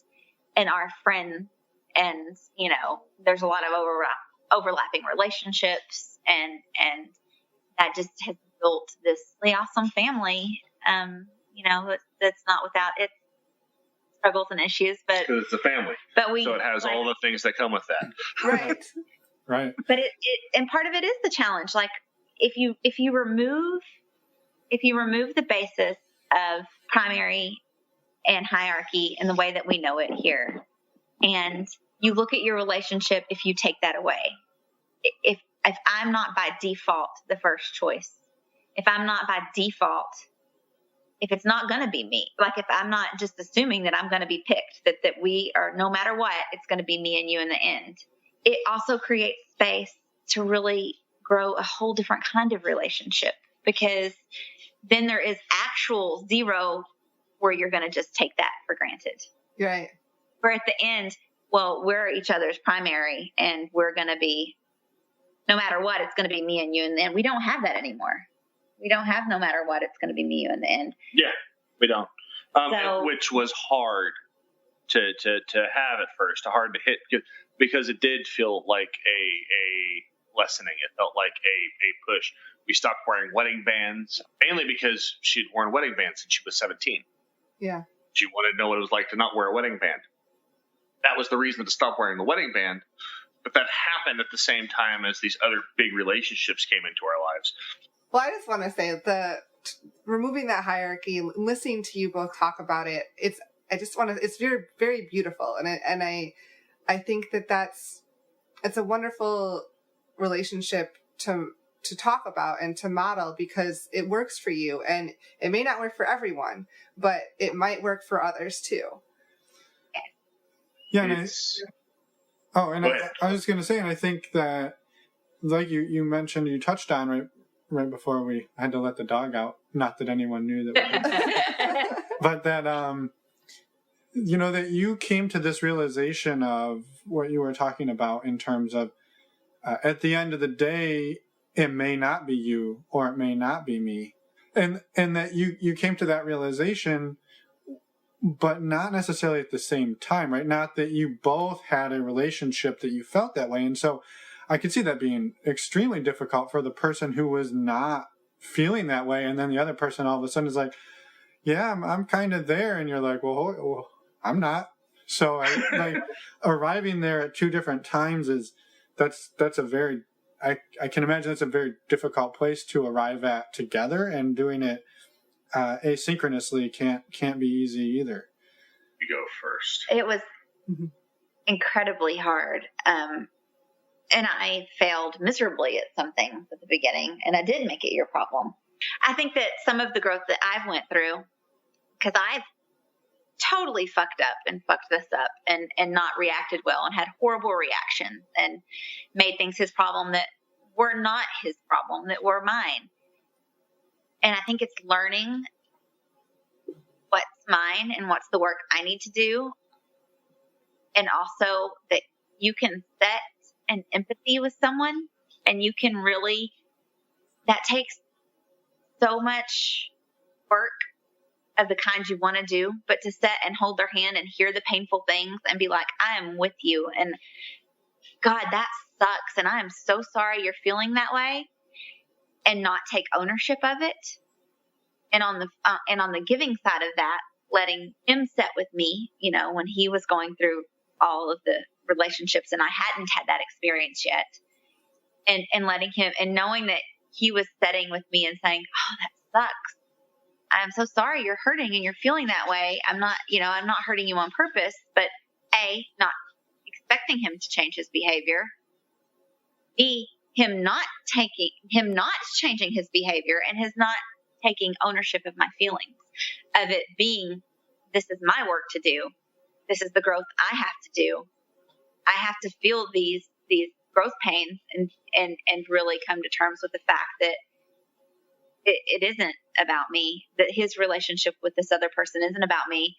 are friends, and, there's a lot of overlapping relationships, and that just has built this really awesome family, that's not without its struggles and issues, but because it's a family, so it has all the things that come with that. Right. But and part of it is the challenge. Like if you remove the basis of primary and hierarchy in the way that we know it here, and you look at your relationship, if you take that away, if I'm not by default the first choice, if I'm not by default, if it's not going to be me, like if I'm not just assuming that I'm going to be picked, that we are, no matter what, it's going to be me and you in the end, it also creates space to really grow a whole different kind of relationship, because then there is actual zero where you're going to just take that for granted. Right. Where at the end, well, we're each other's primary, and we're going to be, no matter what, it's going to be me and you in the end. We don't have that anymore. We don't have no matter what, it's going to be me and you in the end. Yeah, we don't. Which was hard to have at first, hard to hit, because it did feel like a lessening. It felt like a push. We stopped wearing wedding bands, mainly because she'd worn wedding bands since she was 17. Yeah. She wanted to know what it was like to not wear a wedding band. That was the reason to stop wearing the wedding band. But that happened at the same time as these other big relationships came into our lives. Well, I just want to say removing that hierarchy, listening to you both talk about it, it's very, very beautiful. And I think it's a wonderful relationship to talk about and to model, because it works for you, and it may not work for everyone, but it might work for others too. Yeah. And I was going to say, and I think that, like you mentioned, you touched on right before we had to let the dog out. Not that anyone knew that, but that, that you came to this realization of what you were talking about in terms of, at the end of the day, it may not be you or it may not be me. And that you came to that realization, but not necessarily at the same time, right? Not that you both had a relationship that you felt that way. And so I could see that being extremely difficult for the person who was not feeling that way. And then the other person all of a sudden is like, yeah, I'm kind of there. And you're like, well, I'm not. So arriving there at two different times that's a very, I can imagine that's a very difficult place to arrive at together, and doing it asynchronously can't be easy either. You go first. It was incredibly hard. And I failed miserably at some things at the beginning, and I did make it your problem. I think that some of the growth that I've went through, because I've totally fucked up and fucked this up and not reacted well and had horrible reactions and made things his problem that were not his problem, that were mine. And I think it's learning what's mine and what's the work I need to do. And also that you can set an empathy with someone And you can really, that takes so much work of the kind you want to do, but to sit and hold their hand and hear the painful things and be like, I am with you. And God, that sucks. And I am so sorry you're feeling that way, and not take ownership of it. And on the giving side of that, letting him sit with me, when he was going through all of the relationships and I hadn't had that experience yet, and letting him, and knowing that he was sitting with me and saying, oh, that sucks. I'm so sorry you're hurting and you're feeling that way. I'm not hurting you on purpose, but A, not expecting him to change his behavior. B, him not changing his behavior, and his not taking ownership of my feelings, of it being, this is my work to do. This is the growth I have to do. I have to feel these growth pains and really come to terms with the fact that it isn't about me, that his relationship with this other person isn't about me,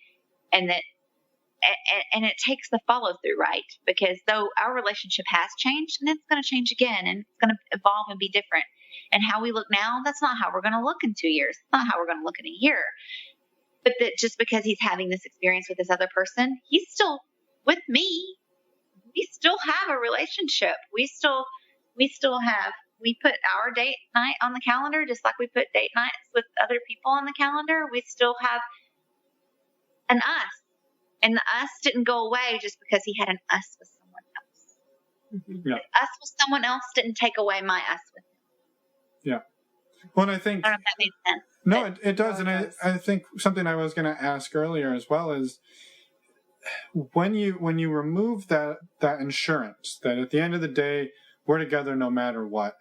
and it takes the follow through, right? Because though our relationship has changed, and it's going to change again, and it's going to evolve and be different. And how we look now, that's not how we're going to look in 2 years. It's not how we're going to look in a year. But that just because he's having this experience with this other person, he's still with me. We still have a relationship. We put our date night on the calendar, just like we put date nights with other people on the calendar. We still have an us. And the us didn't go away just because he had an us with someone else. Mm-hmm. Yeah. The us with someone else didn't take away my us with him. Yeah. Well, and I think... I don't know if that makes sense. No, it does. And I think something I was going to ask earlier as well is, when you remove that insurance, that at the end of the day, we're together no matter what,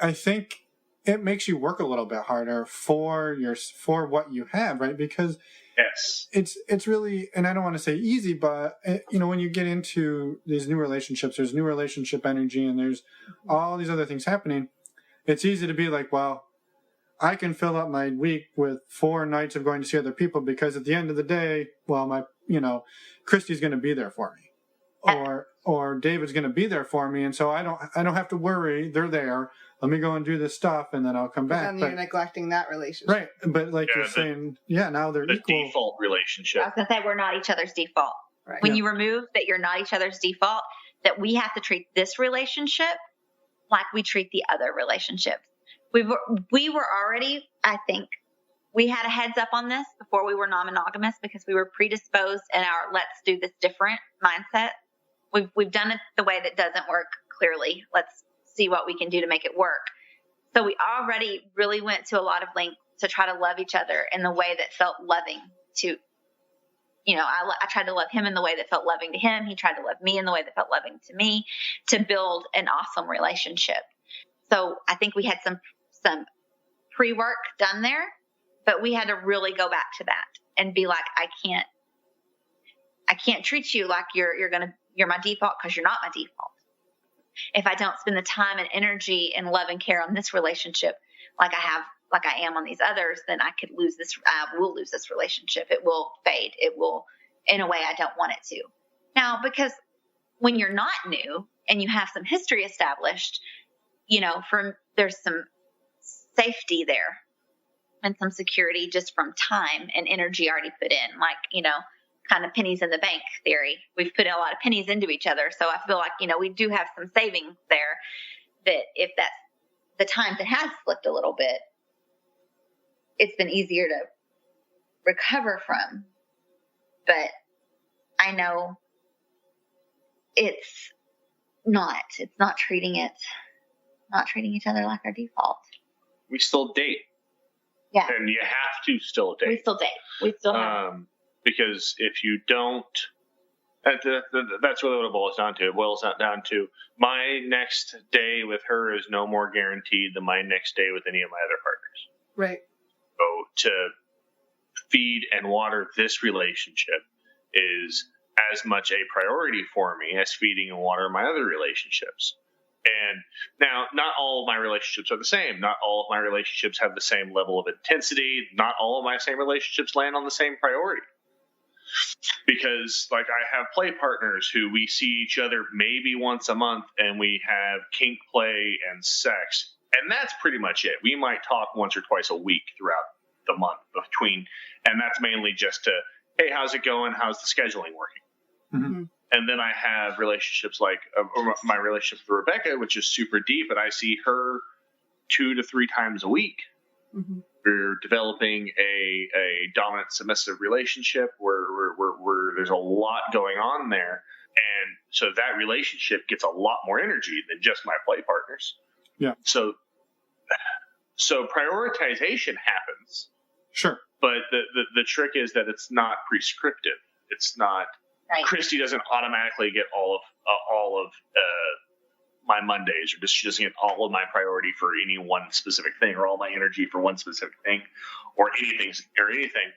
I think it makes you work a little bit harder for what you have, right? Because yes, it's really, and I don't want to say easy, but when you get into these new relationships, there's new relationship energy, and there's all these other things happening. It's easy to be like, well, I can fill up my week with 4 nights of going to see other people, because at the end of the day, well, Christy's going to be there for me, or David's going to be there for me, and so I don't have to worry. They're there. Let me go and do this stuff, and then I'll come back. And you're neglecting that relationship, right? But you're saying, now they're the equal. Default relationship. I was going to say, we're not each other's default. Right. When you remove that you're not each other's default, that we have to treat this relationship like we treat the other relationships. We were already, I think, we had a heads up on this before we were non-monogamous, because we were predisposed in our let's do this different mindset. We've done it the way that doesn't work, clearly. Let's see what we can do to make it work. So we already really went to a lot of lengths to try to love each other in the way that felt loving to, I tried to love him in the way that felt loving to him. He tried to love me in the way that felt loving to me, to build an awesome relationship. So I think we had some pre-work done there, but we had to really go back to that and be like, I can't treat you like you're my default, because you're not my default. If I don't spend the time and energy and love and care on this relationship like I am on these others, then I will lose this relationship. It will fade. It will, in a way I don't want it to. Now, because when you're not new and you have some history established, there's some safety there and some security just from time and energy already put in, kind of pennies in the bank theory. We've put in a lot of pennies into each other. So I feel like, we do have some savings there, that if that's the times it has slipped a little bit, it's been easier to recover from. But I know it's not treating each other like our default. We still date. Yeah. And you have to still date. We still date. We still have. Because if you don't, that's really what it boils down to. It boils down to, my next day with her is no more guaranteed than my next day with any of my other partners. Right. So to feed and water this relationship is as much a priority for me as feeding and water my other relationships. And now, not all of my relationships are the same. Not all of my relationships have the same level of intensity. Not all of my same relationships land on the same priority. Because like I have play partners who we see each other maybe once a month, and we have kink play and sex, and that's pretty much it. We might talk once or twice a week throughout the month between, and that's mainly just to, hey, how's it going? How's the scheduling working? Mm-hmm. And then I have relationships like my relationship with Rebecca, which is super deep, and I see her 2 to 3 times a week. Mm-hmm. We're developing a dominant submissive relationship where there's a lot going on there. And so that relationship gets a lot more energy than just my play partners. Yeah. So prioritization happens. Sure. But the trick is that it's not prescriptive. It's not, Right. Christy doesn't automatically get all of my Mondays, or she doesn't get all of my priority for any one specific thing, or all my energy for one specific thing, or anything.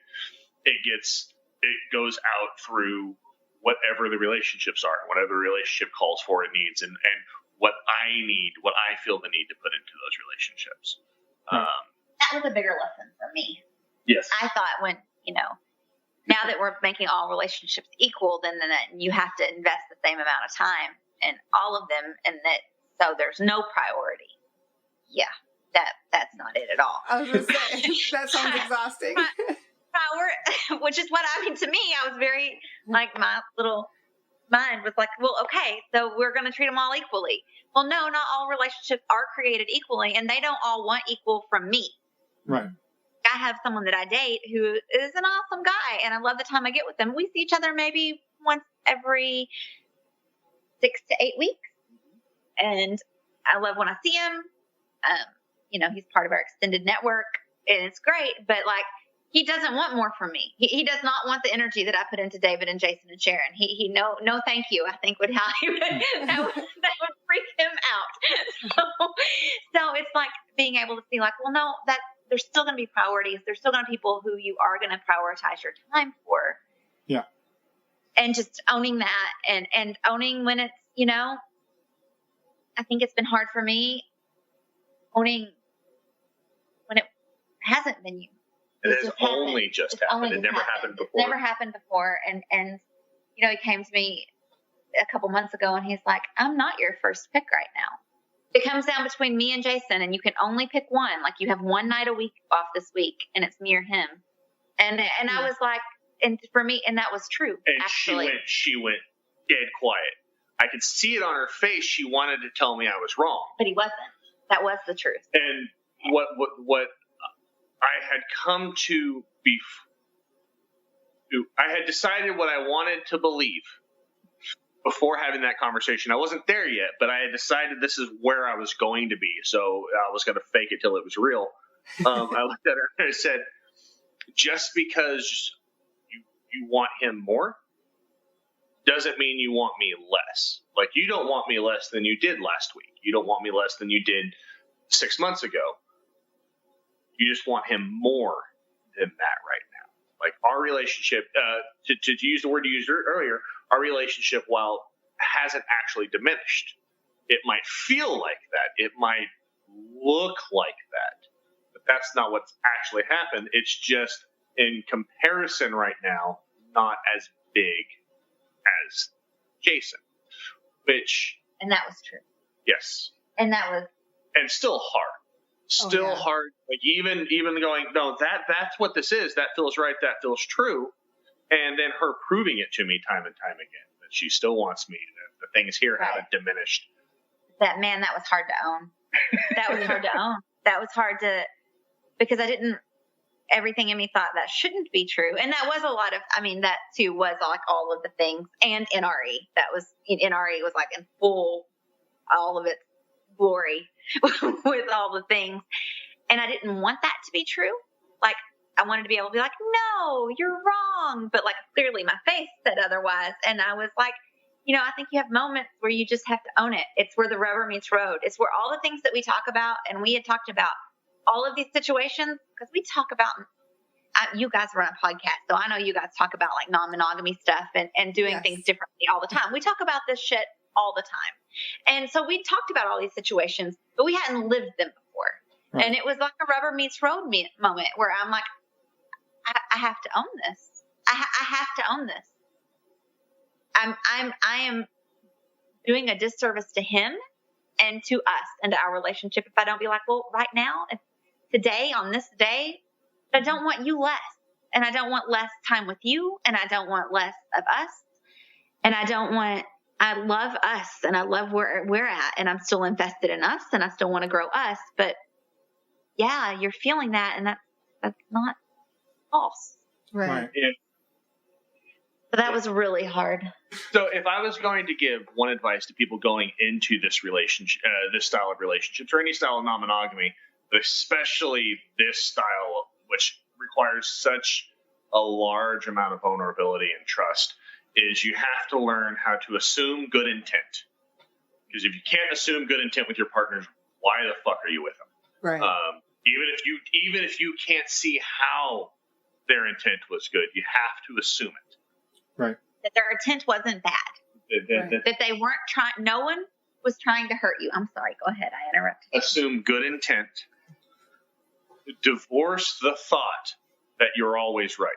It goes out through whatever the relationships are, whatever the relationship calls for and needs, and what I need, what I feel the need to put into those relationships. That was a bigger lesson for me. Yes. I thought when, now that we're making all relationships equal, then you have to invest the same amount of time in all of them, and so there's no priority. Yeah, that's not it at all. I was going to say, that sounds exhausting. Which is what to me, I was very, my little mind was like, well, okay, so we're going to treat them all equally. Well, no, not all relationships are created equally, and they don't all want equal from me. Right. I have someone that I date who is an awesome guy, and I love the time I get with them. We see each other maybe once every 6 to 8 weeks, and I love when I see him. He's part of our extended network, and it's great, but he doesn't want more from me. He does not want the energy that I put into David and Jason and Sharon. He no thank you, I think that would freak him out. So it's like being able to see well, no, that there's still going to be priorities. There's still going to be people who you are going to prioritize your time for. Yeah. And just owning that and owning when it's, I think it's been hard for me owning when it hasn't been you. It has only just happened. It never happened before. It never happened before. And he came to me a couple months ago, and he's like, I'm not your first pick right now. It comes down between me and Jason, and you can only pick one. You have one night a week off this week, and it's me or him. And I was like, and for me, and that was true. And actually, she went dead quiet. I could see it on her face. She wanted to tell me I was wrong, but he wasn't. That was the truth. And what I had come to be, I had decided what I wanted to believe before having that conversation. I wasn't there yet, but I had decided this is where I was going to be. So I was going to fake it till it was real. I looked at her and I said, just because you want him more doesn't mean you want me less. You don't want me less than you did last week. You don't want me less than you did 6 months ago. You just want him more than that right now. Our relationship, to use the word you used earlier, our relationship, while hasn't actually diminished, it might feel like that. It might look like that. But that's not what's actually happened. It's just, in comparison right now, not as big as Jason. And that was true. Yes. And that was. And still hard. Still hard. Even going, no, that's what this is. That feels right. That feels true. And then her proving it to me time and time again, that she still wants me. That the things here haven't diminished. That was hard to own. That was hard to own. That was hard to, because everything in me thought that shouldn't be true. And that was a lot of, that too was all of the things. And NRE. NRE was in full, all of its glory with all the things. And I didn't want that to be true. I wanted to be able to be no, you're wrong. But clearly my face said otherwise. And I was I think you have moments where you just have to own it. It's where the rubber meets road. It's where all the things that we talk about, and we had talked about all of these situations, because we talk about, you guys run a podcast, so I know you guys talk about non-monogamy stuff and doing things differently all the time. We talk about this shit all the time. And so we talked about all these situations, but we hadn't lived them before. Right. And it was a rubber meets road moment where I'm I have to own this. I have to own this. I am doing a disservice to him and to us and to our relationship if I don't be like, well, right now, today, on this day, I don't want you less. And I don't want less time with you. And I don't want less of us. And I love us and I love where we're at. And I'm still invested in us and I still want to grow us. But yeah, you're feeling that. And that's not false. Right. Yeah. So that was really hard. So if I was going to give one advice to people going into this relationship, this style of relationships or any style of non-monogamy, but especially this style, which requires such a large amount of vulnerability and trust, is you have to learn how to assume good intent. Because if you can't assume good intent with your partners, why the fuck are you with them? Right. Even if you can't see how their intent was good, you have to assume it. Right. That their intent wasn't bad. That they weren't trying. No one was trying to hurt you. I'm sorry. Go ahead. I interrupted you. Assume good intent. Divorce the thought that you're always right.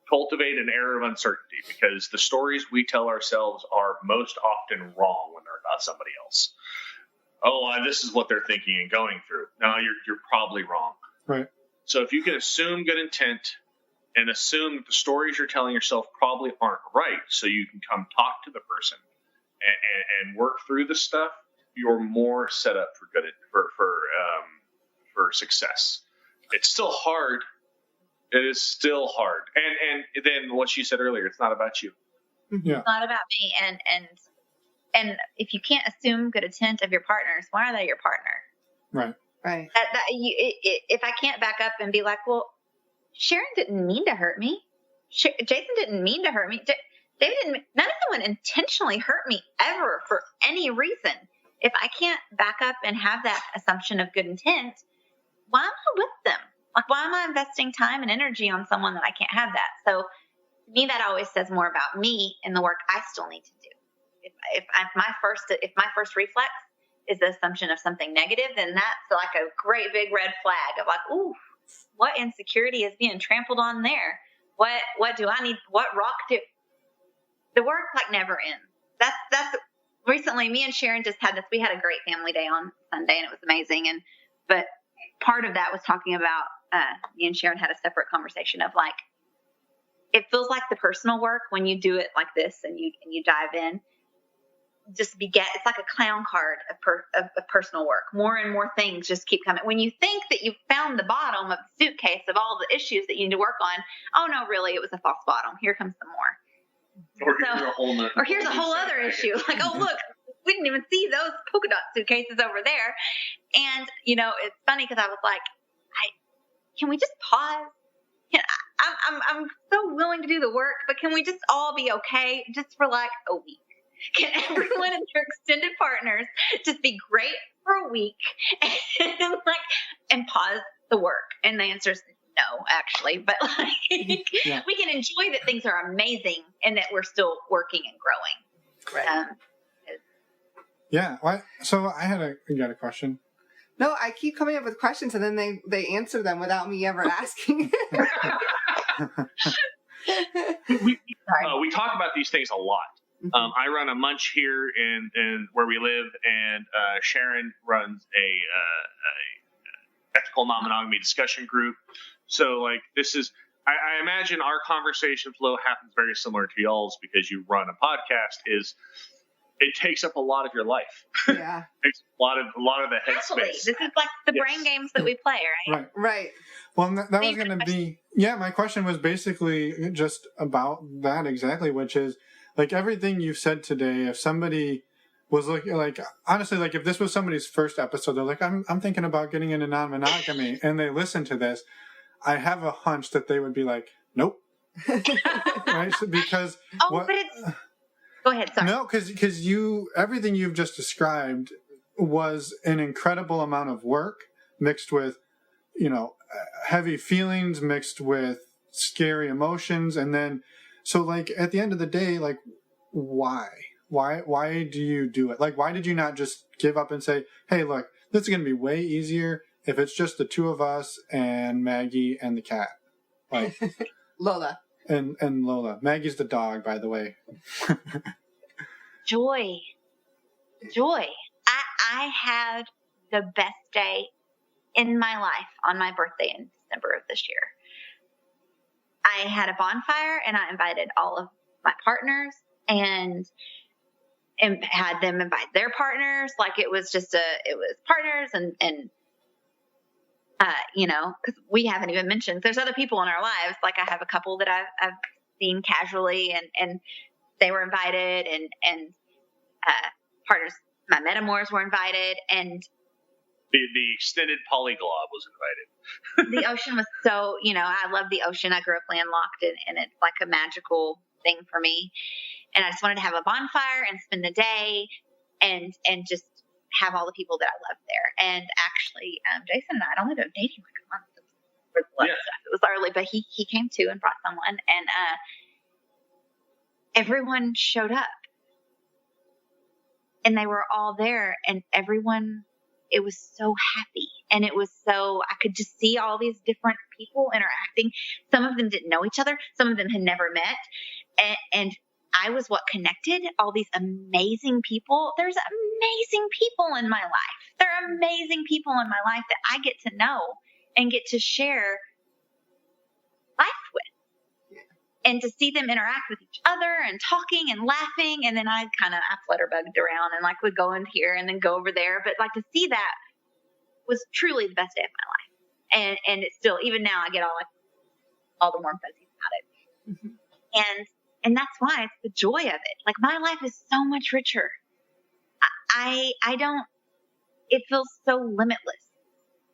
Cultivate an air of uncertainty, because the stories we tell ourselves are most often wrong when they're about somebody else. Oh, this is what they're thinking and going through. No, you're probably wrong. Right. So if you can assume good intent and assume that the stories you're telling yourself probably aren't right, so you can come talk to the person and work through the stuff, you're more set up for for success. It's still hard. It is still hard. And then what she said earlier, it's not about you. Yeah. It's not about me. And if you can't assume good intent of your partners, why are they your partner? Right. Right. If I can't back up and be like, well, Sharon didn't mean to hurt me. Jason didn't mean to hurt me. David didn't. None of them would intentionally hurt me ever for any reason. If I can't back up and have that assumption of good intent, why am I with them? Like, why am I investing time and energy on someone that I can't have that? So to me, that always says more about me and the work I still need to do. If my first reflex is the assumption of something negative, then that's like a great big red flag of like, ooh, what insecurity is being trampled on there? What do I need? What rock do? The work like never ends. That's recently me and Sharon just had this. We had a great family day on Sunday and it was amazing. But part of that was talking about me and Sharon had a separate conversation of like, it feels like the personal work when you do it like this and you dive in. It's like a clown card of personal work. More and more things just keep coming. When you think that you've found the bottom of the suitcase of all the issues that you need to work on, oh no, really, it was a false bottom. Here comes some more. Or here's a whole other issue. Like, oh look, we didn't even see those polka dot suitcases over there. And it's funny because I was like, can we just pause? I'm so willing to do the work, but can we just all be okay just for like a week? Can everyone and their extended partners just be great for a week and pause the work? And the answer is no, actually. But we can enjoy that things are amazing and that we're still working and growing. Right. Yeah. So you got a question? No, I keep coming up with questions and then they answer them without me ever asking. We talk about these things a lot. Mm-hmm. I run a munch here in where we live, and Sharon runs a ethical non-monogamy discussion group. So, like, this is, I imagine our conversation flow happens very similar to y'all's because you run a podcast. It takes up a lot of your life. Yeah, it takes a lot of the headspace. This is like the brain games that we play, right? Right. Well, that was going to be my question was basically just about that exactly, which is like everything you've said today. If somebody was looking, like, honestly, like if this was somebody's first episode, they're like, I'm thinking about getting into non-monogamy, and they listen to this, I have a hunch that they would be like, nope. Right? So because but it's. Go ahead, sorry. No, because everything you've just described was an incredible amount of work mixed with, heavy feelings mixed with scary emotions. And then, so like at the end of the day, like, why do you do it? Like, why did you not just give up and say, hey, look, this is going to be way easier if it's just the two of us and Maggie and the cat, like Lola. and Lola. Maggie's the dog, by the way. Joy. I had the best day in my life on my birthday in December of this year. I had a bonfire and I invited all of my partners and had them invite their partners. Like it was partners and you know, because we haven't even mentioned there's other people in our lives. Like I have a couple that I've seen casually and they were invited and partners, my metamors were invited, and the extended polyglob was invited. The ocean was so, you know, I love the ocean. I grew up landlocked and it's like a magical thing for me. And I just wanted to have a bonfire and spend the day and just have all the people that I love there. And actually, Jason and I had only been dating like a month for the love stuff. It was early, but he came too and brought someone, and everyone showed up. And they were all there, and everyone, it was so happy. And it was so, I could just see all these different people interacting. Some of them didn't know each other. Some of them had never met. And I was what connected all these amazing people. There's amazing people in my life. There are amazing people in my life that I get to know and get to share life with. And to see them interact with each other and talking and laughing. And then I flutterbugged around and like would go in here and then go over there. But like to see that was truly the best day of my life. And it's still, even now I get all the warm fuzzies about it. Mm-hmm. And that's why it's the joy of it. Like my life is so much richer. I don't, it feels so limitless.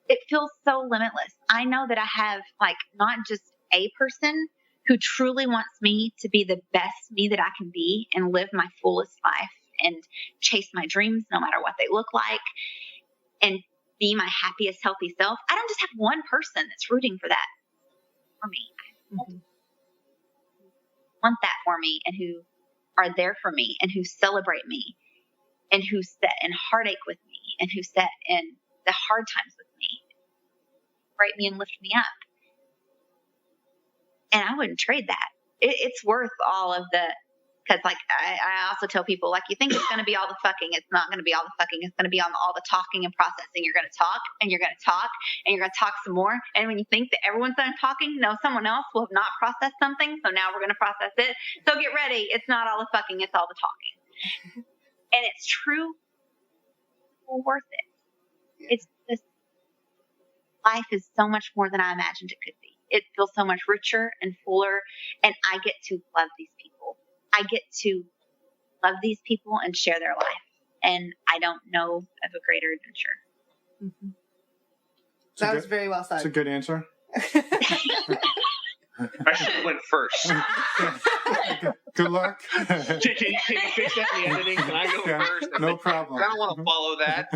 It feels so limitless. I know that I have like not just a person who truly wants me to be the best me that I can be and live my fullest life and chase my dreams no matter what they look like and be my happiest, healthy self. I don't just have one person that's rooting for that for me. Mm-hmm. Want that for me and who are there for me and who celebrate me and who sit in heartache with me and who sit in the hard times with me, write me and lift me up. And I wouldn't trade that. It's worth all of the, because like I also tell people, like, you think it's going to be all the fucking, it's not going to be all the fucking, it's going to be on all the talking and processing. You're going to talk and you're going to talk and you're going to talk some more. And when you think that everyone's done talking, no, someone else will have not processed something. So now we're going to process it. So get ready. It's not all the fucking, it's all the talking. And it's true. Well, worth it. It's this life is so much more than I imagined it could be. It feels so much richer and fuller, and I get to love these people. I get to love these people and share their life, and I don't know of a greater adventure. Mm-hmm. That was very well said. That's a good answer. I should have went first. Good luck. Can you fix that in the editing? Can I go first? No problem. I don't want to follow that.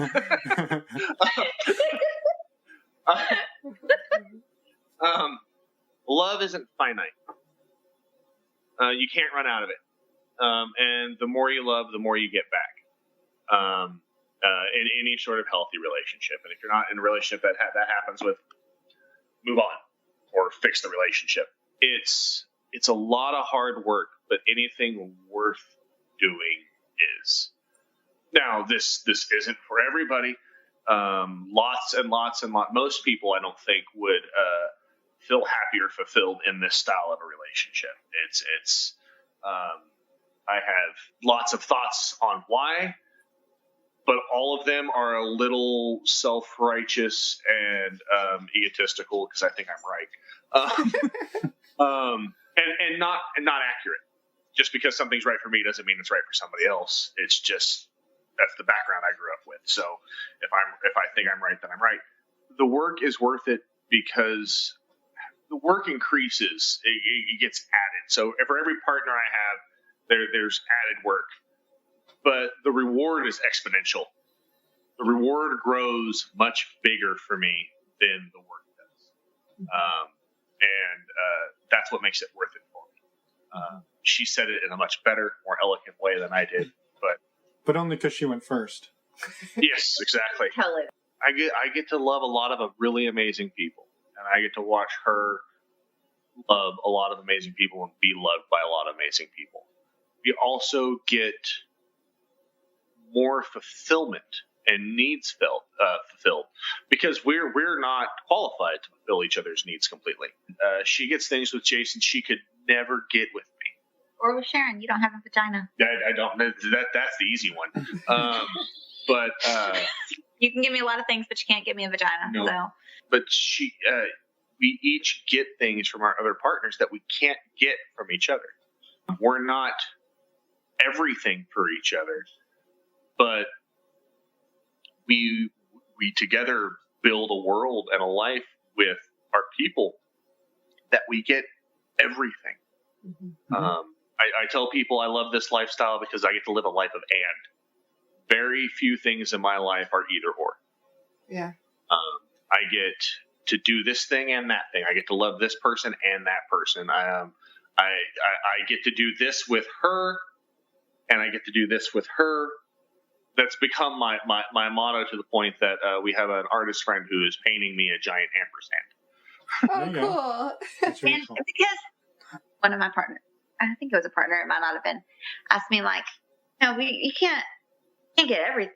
Love isn't finite. You can't run out of it. And the more you love, the more you get back. In any sort of healthy relationship. And if you're not in a relationship that happens with, move on or fix the relationship. It's a lot of hard work, but anything worth doing is. Now, this isn't for everybody. Lots and lots. Most people, I don't think, would feel happy or fulfilled in this style of a relationship. It's. I have lots of thoughts on why, but all of them are a little self-righteous and egotistical because I think I'm right, and not accurate. Just because something's right for me doesn't mean it's right for somebody else. It's just. That's the background I grew up with. So if I think I'm right, then I'm right. The work is worth it because the work increases. It gets added. So for every partner I have, there's added work. But the reward is exponential. The reward grows much bigger for me than the work does. And that's what makes it worth it for me. She said it in a much better, more eloquent way than I did. But only because she went first. Yes, exactly. Tell it. I get to love a lot of really amazing people, and I get to watch her love a lot of amazing people and be loved by a lot of amazing people. We also get more fulfillment and needs fulfilled because we're not qualified to fulfill each other's needs completely. She gets things with Jason she could never get with me. Or with Sharon, you don't have a vagina. I don't. That's the easy one. But you can give me a lot of things, but you can't give me a vagina. No. So. But we each get things from our other partners that we can't get from each other. We're not everything for each other, but we together build a world and a life with our people that we get everything. Mm-hmm. I tell people I love this lifestyle because I get to live a life of and. Very few things in my life are either or. Yeah. I get to do this thing and that thing. I get to love this person and that person. I get to do this with her, and I get to do this with her. That's become my motto, to the point that we have an artist friend who is painting me a giant ampersand. Oh, cool. That's really And cool. because one of my partners, I think it was a partner, it might not have been, asked me like, no, you can't get everything,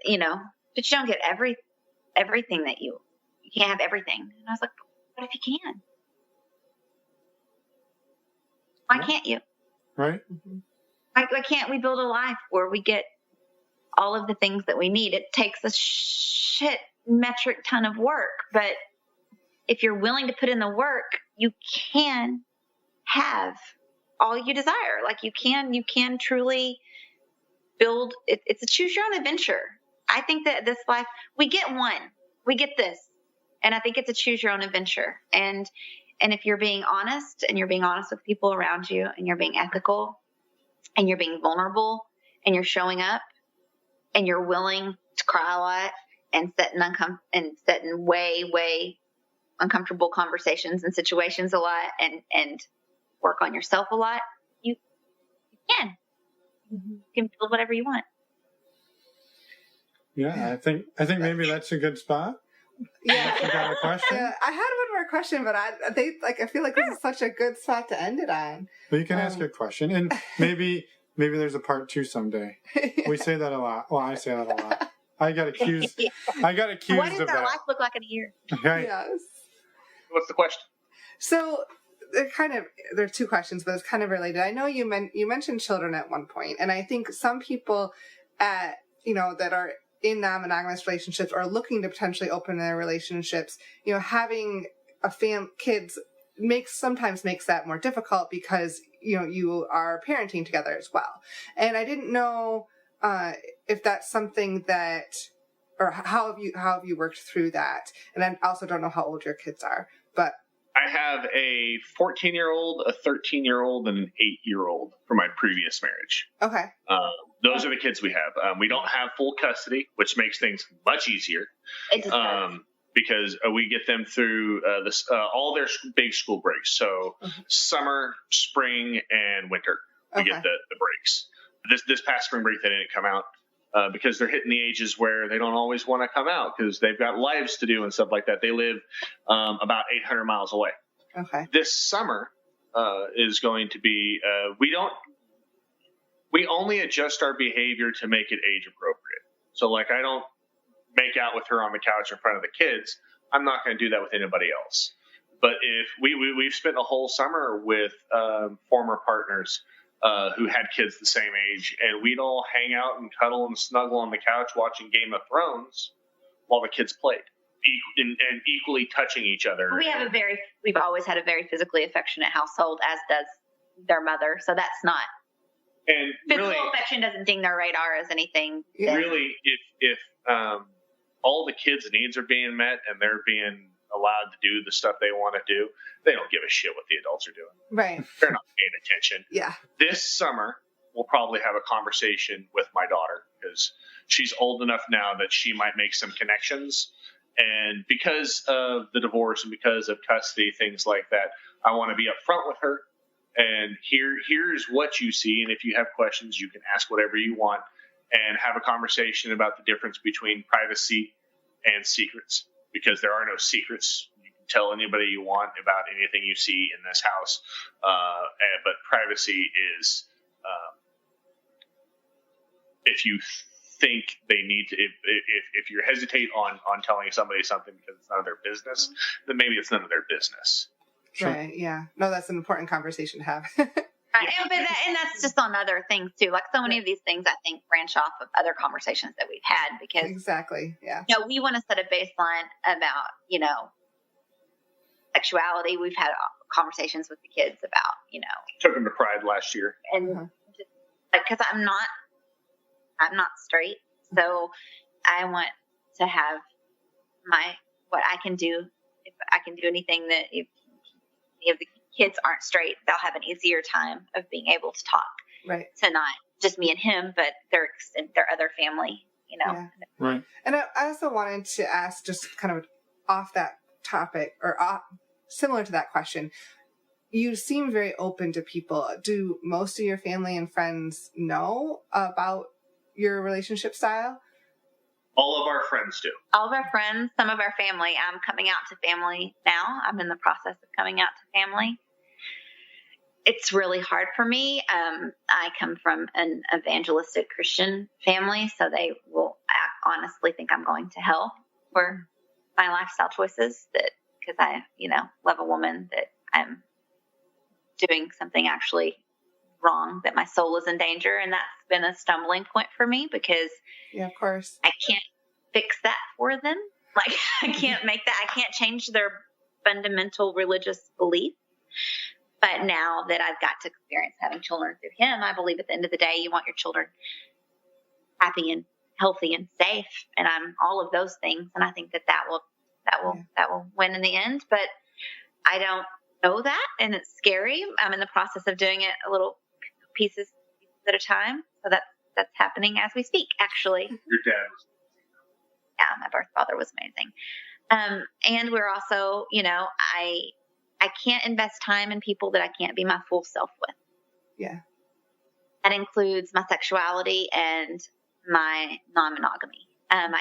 but you don't get everything that you can't have everything. And I was like, what if you can? Why can't you? Right? Why can't we build a life where we get all of the things that we need? It takes a shit metric ton of work, but if you're willing to put in the work, you can have all you desire. Like you can truly build. It's a choose your own adventure. I think that this life, we get this, and I think it's a choose your own adventure. And if you're being honest, and you're being honest with people around you, and you're being ethical, and you're being vulnerable, and you're showing up, and you're willing to cry a lot, and sit in way uncomfortable conversations and situations a lot, and work on yourself a lot, you can. You can build whatever you want. Yeah, I think maybe that's a good spot. Yeah. You got a question? Yeah, I had one more question, but I feel like this is such a good spot to end it on. Well, you can ask a question, and maybe there's a part 2 someday. We say that a lot. Well, I say that a lot. I got accused. What of does our that. life look like in a year? Right. Yes. What's the question? So there are 2 questions, but it's kind of related. I know you mentioned children at one point, and I think some people that are in non-monogamous relationships or looking to potentially open their relationships, having kids sometimes makes that more difficult because you are parenting together as well. And I didn't know if that's something that, or how have you worked through that? And I also don't know how old your kids are, but I have a 14-year-old, a 13-year-old, and an 8-year-old from my previous marriage. Okay. Those are the kids we have. We don't have full custody, which makes things much easier. It just does. Because we get them through all their big school breaks. So summer, spring, and winter, we get the breaks. This past spring break, they didn't come out because they're hitting the ages where they don't always want to come out because they've got lives to do and stuff like that. They live about 800 miles away. Okay. This summer is going to be we only adjust our behavior to make it age appropriate. So like I don't make out with her on the couch in front of the kids. I'm not going to do that with anybody else. But if we've spent a whole summer with former partners who had kids the same age, and we'd all hang out and cuddle and snuggle on the couch watching Game of Thrones while the kids played, and equally touching each other. We've always had a very physically affectionate household, as does their mother. So that's not. And Physical really, affection doesn't ding their radar as anything. Really, if all the kids' needs are being met and they're being allowed to do the stuff they want to do, they don't give a shit what the adults are doing. Right. They're not paying attention. Yeah. This summer, we'll probably have a conversation with my daughter because she's old enough now that she might make some connections. And because of the divorce and because of custody, things like that, I want to be upfront with her. And here's what you see. And if you have questions, you can ask whatever you want and have a conversation about the difference between privacy and secrets, because there are no secrets. You can tell anybody you want about anything you see in this house, but privacy is if you think they need to, if you hesitate on telling somebody something because it's none of their business, then maybe it's none of their business. Sure. Right. Yeah. No, that's an important conversation to have. Right. And that's just on other things too. Like so many of these things, I think, branch off of other conversations that we've had because Exactly. Yeah. we want to set a baseline about, sexuality. We've had conversations with the kids about, Took them to Pride last year. and just because I'm not straight, so I want to have what I can do. If I can do anything that if any of the kids aren't straight, they'll have an easier time of being able to talk. Right. To not just me and him, but their other family, Yeah. Right. And I also wanted to ask, just kind of off that topic or similar to that question, you seem very open to people. Do most of your family and friends know about your relationship style? All of our friends do. All of our friends, some of our family. I'm coming out to family now. I'm in the process of coming out to family. It's really hard for me. I come from an evangelistic Christian family, so they will honestly think I'm going to hell for my lifestyle choices. That because I, love a woman, that I'm doing something actually wrong, that my soul is in danger, and that's been a stumbling point for me because Yeah, of course. I can't fix that for them. Like I can't make that. I can't change their fundamental religious belief. But now that I've got to experience having children through him, I believe at the end of the day, you want your children happy and healthy and safe, and I'm all of those things. And I think that will win in the end. But I don't know that, and it's scary. I'm in the process of doing it a little pieces at a time. So that's happening as we speak, actually. Your dad was. Yeah, my birth father was amazing. And we're also, I can't invest time in people that I can't be my full self with. Yeah. That includes my sexuality and my non-monogamy. I'm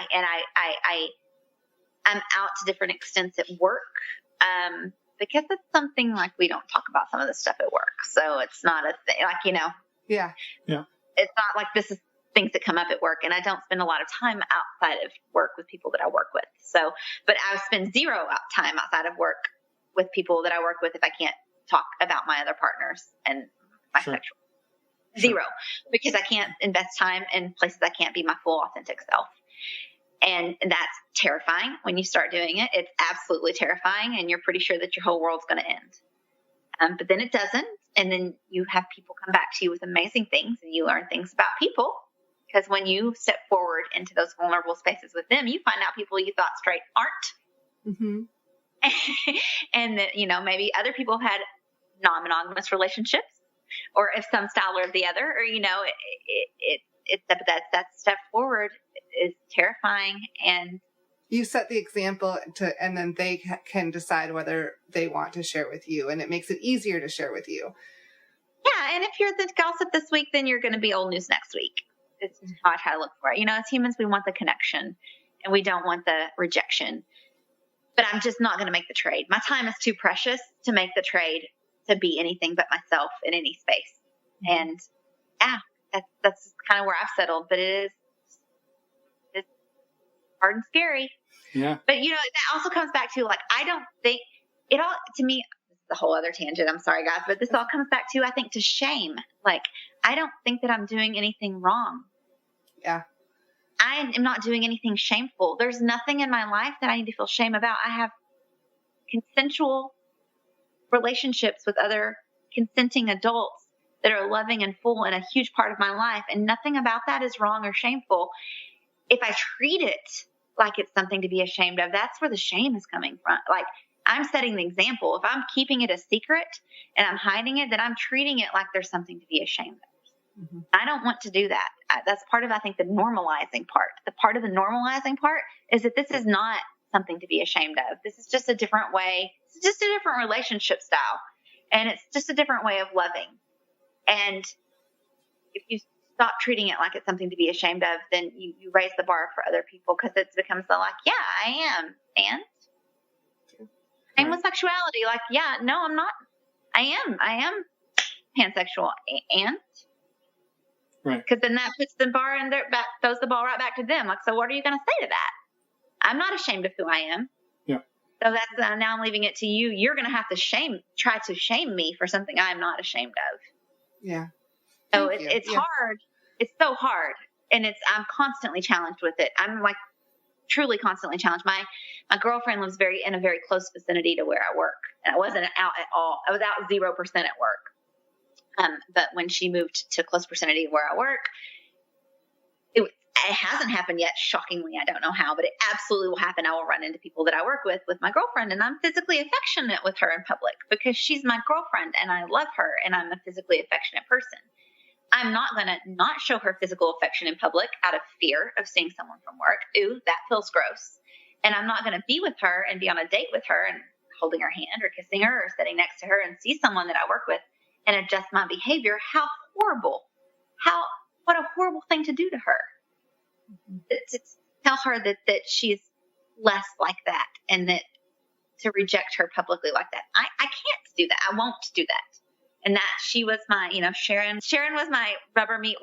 out to different extents at work because it's something like we don't talk about some of this stuff at work. So it's not a thing, Yeah. Yeah. It's not like this is things that come up at work, and I don't spend a lot of time outside of work with people that I work with. So, but I spend zero time outside of work with people that I work with if I can't talk about my other partners and my Sure. sexual. Zero, because I can't invest time in places I can't be my full authentic self. And that's terrifying when you start doing it. It's absolutely terrifying, and you're pretty sure that your whole world's going to end. But then it doesn't, and then you have people come back to you with amazing things, and you learn things about people. Because when you step forward into those vulnerable spaces with them, you find out people you thought straight aren't. Mm-hmm. And that, maybe other people have had non-monogamous relationships, or if some style or the other, or, that step forward is terrifying. And you set the example and then they can decide whether they want to share with you, and it makes it easier to share with you. yeah. And if you're the gossip this week, then you're going to be old news next week. It's how I try to look for it. As humans, we want the connection and we don't want the rejection. But I'm just not going to make the trade. My time is too precious to make the trade to be anything but myself in any space. And that's just kind of where I've settled. But it's hard and scary. Yeah. But that also comes back to I don't think it all, to me, this is a whole other tangent. I'm sorry, guys, but this all comes back to, I think, to shame. I don't think that I'm doing anything wrong. Yeah. I am not doing anything shameful. There's nothing in my life that I need to feel shame about. I have consensual relationships with other consenting adults that are loving and full and a huge part of my life. And nothing about that is wrong or shameful. If I treat it like it's something to be ashamed of, that's where the shame is coming from. I'm setting the example. If I'm keeping it a secret and I'm hiding it, then I'm treating it like there's something to be ashamed of. Mm-hmm. I don't want to do that. That's part of, I think, the normalizing part. The part of the normalizing part is that this is not something to be ashamed of. This is just a different way. It's just a different relationship style. And it's just a different way of loving. And if you stop treating it like it's something to be ashamed of, then you raise the bar for other people, because it becomes yeah, I am. And Same with sexuality. Like, yeah, no, I'm not. I am pansexual. And? Right. Because then that puts the bar in their back, throws the ball right back to them. Like, so what are you going to say to that? I'm not ashamed of who I am. Yeah. So that's now I'm leaving it to you. You're going to have to try to shame me for something I'm not ashamed of. Yeah. So it's hard. It's so hard. And I'm constantly challenged with it. I'm like truly constantly challenged. My girlfriend lives in a very close vicinity to where I work. And I wasn't out at all. I was out 0% at work. But when she moved to close vicinity where I work, it hasn't happened yet. Shockingly, I don't know how, but it absolutely will happen. I will run into people that I work with my girlfriend, and I'm physically affectionate with her in public because she's my girlfriend and I love her and I'm a physically affectionate person. I'm not going to not show her physical affection in public out of fear of seeing someone from work. Ooh, that feels gross. And I'm not going to be with her and be on a date with her and holding her hand or kissing her or sitting next to her and see someone that I work with and adjust my behavior. How horrible. What a horrible thing to do to her. To tell her that she's less like that and that to reject her publicly like that. I can't do that. I won't do that. And that she was my, Sharon was my rubber meet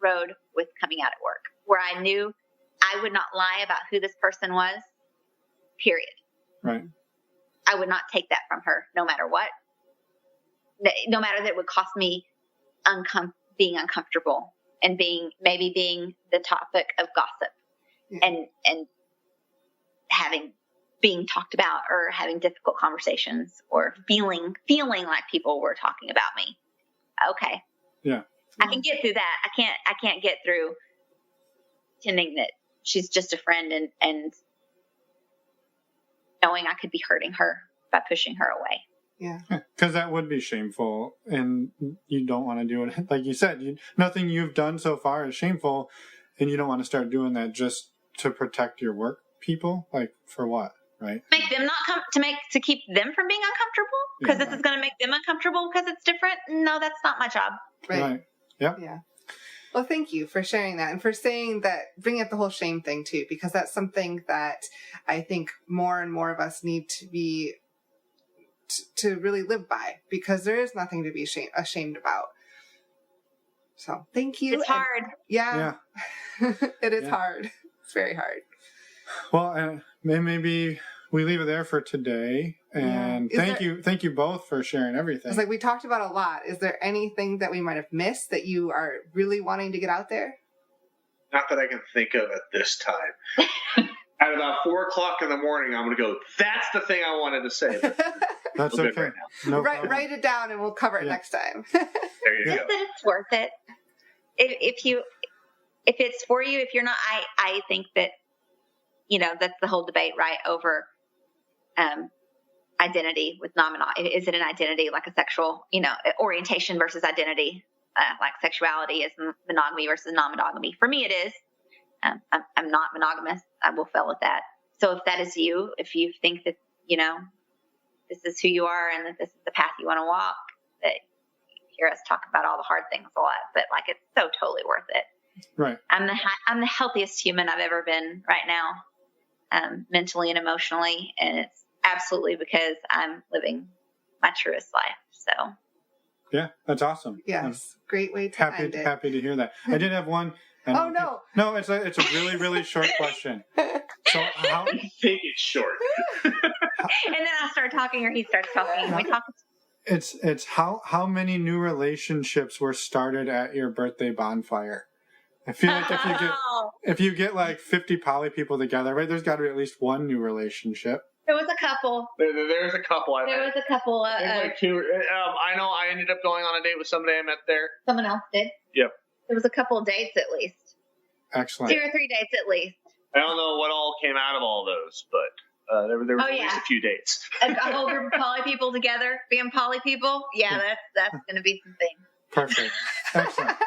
road with coming out at work, where I knew I would not lie about who this person was, period. Right. I would not take that from her, no matter what. No matter that it would cost me being uncomfortable and being the topic of gossip and being talked about or having difficult conversations or feeling like people were talking about me. Okay. Yeah. I can get through that. I can't get through pretending that she's just a friend and knowing I could be hurting her by pushing her away. Yeah. Because that would be shameful and you don't want to do it. Like you said, nothing you've done so far is shameful and you don't want to start doing that just to protect your work people. Like for what? Right. Make them to keep them from being uncomfortable because this is going to make them uncomfortable because it's different. No, that's not my job. Right. Yep. Yeah. Well, thank you for sharing that and for saying that, bringing up the whole shame thing too, because that's something that I think more and more of us need to be, to really live by, because there is nothing to be ashamed about. So thank you. It's hard. Yeah. It is hard. It's very hard. Well, maybe we leave it there for today. And thank you both for sharing everything. It's like we talked about a lot. Is there anything that we might have missed that you are really wanting to get out there? Not that I can think of at this time. At about 4:00 in the morning, I'm going to go, that's the thing I wanted to say. That's okay. Right now. No write it down and we'll cover it next time. There you go. It's worth it. If it's for you, if you're not, I think that, that's the whole debate, right, over identity with non-monogamy. Is it an identity like a sexual, orientation versus identity, like sexuality is monogamy versus non-monogamy? For me, it is. I'm not monogamous. I will fail at that. So if that is you, if you think that, this is who you are and that this is the path you want to walk, that you hear us talk about all the hard things a lot, but like it's so totally worth it. Right. I'm the healthiest human I've ever been right now, mentally and emotionally, and it's absolutely because I'm living my truest life. So. Yeah, that's awesome. Yes, great way to end it. Happy to hear that. I did have one. Oh no! No, it's a really, really short question. So how? Take it short. And then I start talking, or he starts talking, and we talk. It's how many new relationships were started at your birthday bonfire? I feel like if you get like 50 poly people together, right? There's got to be at least one new relationship. There was a couple. There's a couple. There was a couple. There's like two. I know. I ended up going on a date with somebody I met there. Someone else did. Yep. There was a couple of dates at least. Excellent. 2 or 3 dates at least. I don't know what all came out of all those, but there was at least a few dates. A whole group of poly people together, being poly people. Yeah, that's going to be something. Perfect. Excellent.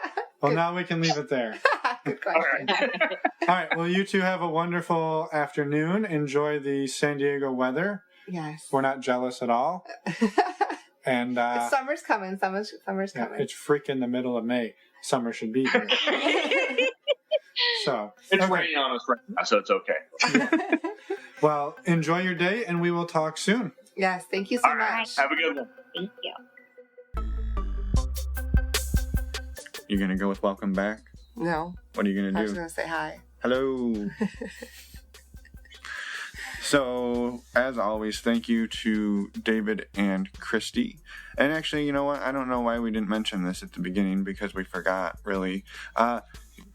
Well, now we can leave it there. Good question. All right. Well, you two have a wonderful afternoon. Enjoy the San Diego weather. Yes. We're not jealous at all. And summer's coming. Summer's coming. It's freaking the middle of May. Summer should be here. So it's raining on us right now, so it's okay. Well, enjoy your day, and we will talk soon. Yes, thank you so All right. much. Have a good one. Thank you. You're going to go with welcome back? No, What are you going I to was do? going to say hi. Hello. So, as always, thank you to David and Christy. And actually, you know what? I don't know why we didn't mention this at the beginning because we forgot, really.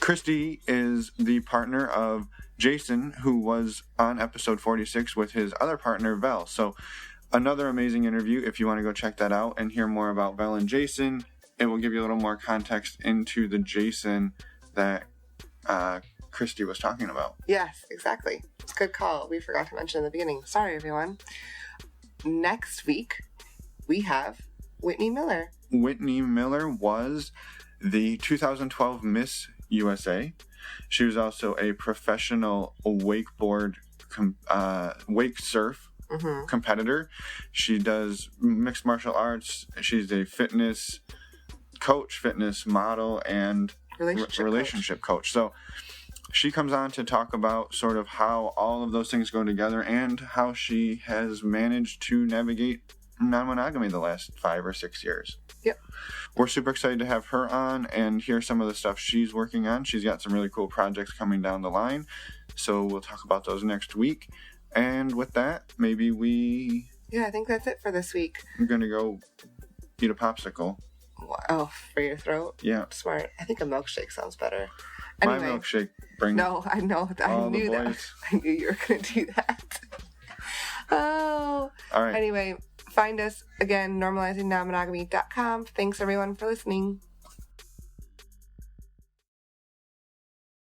Christy is the partner of Jason, who was on episode 46 with his other partner, Vel. So, another amazing interview. If you want to go check that out and hear more about Vel and Jason, it will give you a little more context into the Jason that Christy was talking about. Yes, exactly. Good call. We forgot to mention in the beginning. Sorry, everyone. Next week, we have Whitney Miller. Whitney Miller was the 2012 Miss USA. She was also a professional wakeboard, wake surf competitor. She does mixed martial arts. She's a fitness coach, fitness model, and relationship coach. So she comes on to talk about sort of how all of those things go together and how she has managed to navigate non-monogamy the last 5 or 6 years. Yep. We're super excited to have her on and hear some of the stuff she's working on. She's got some really cool projects coming down the line. So we'll talk about those next week. And with that, maybe I think that's it for this week. I'm going to go eat a popsicle. Oh, for your throat? Yeah. Smart. I think a milkshake sounds better. My Anyway, milkshake brings No, I know. I knew that. I knew you were going to do that. Oh. All right. Anyway, find us again, normalizingnonmonogamy.com. Thanks, everyone, for listening.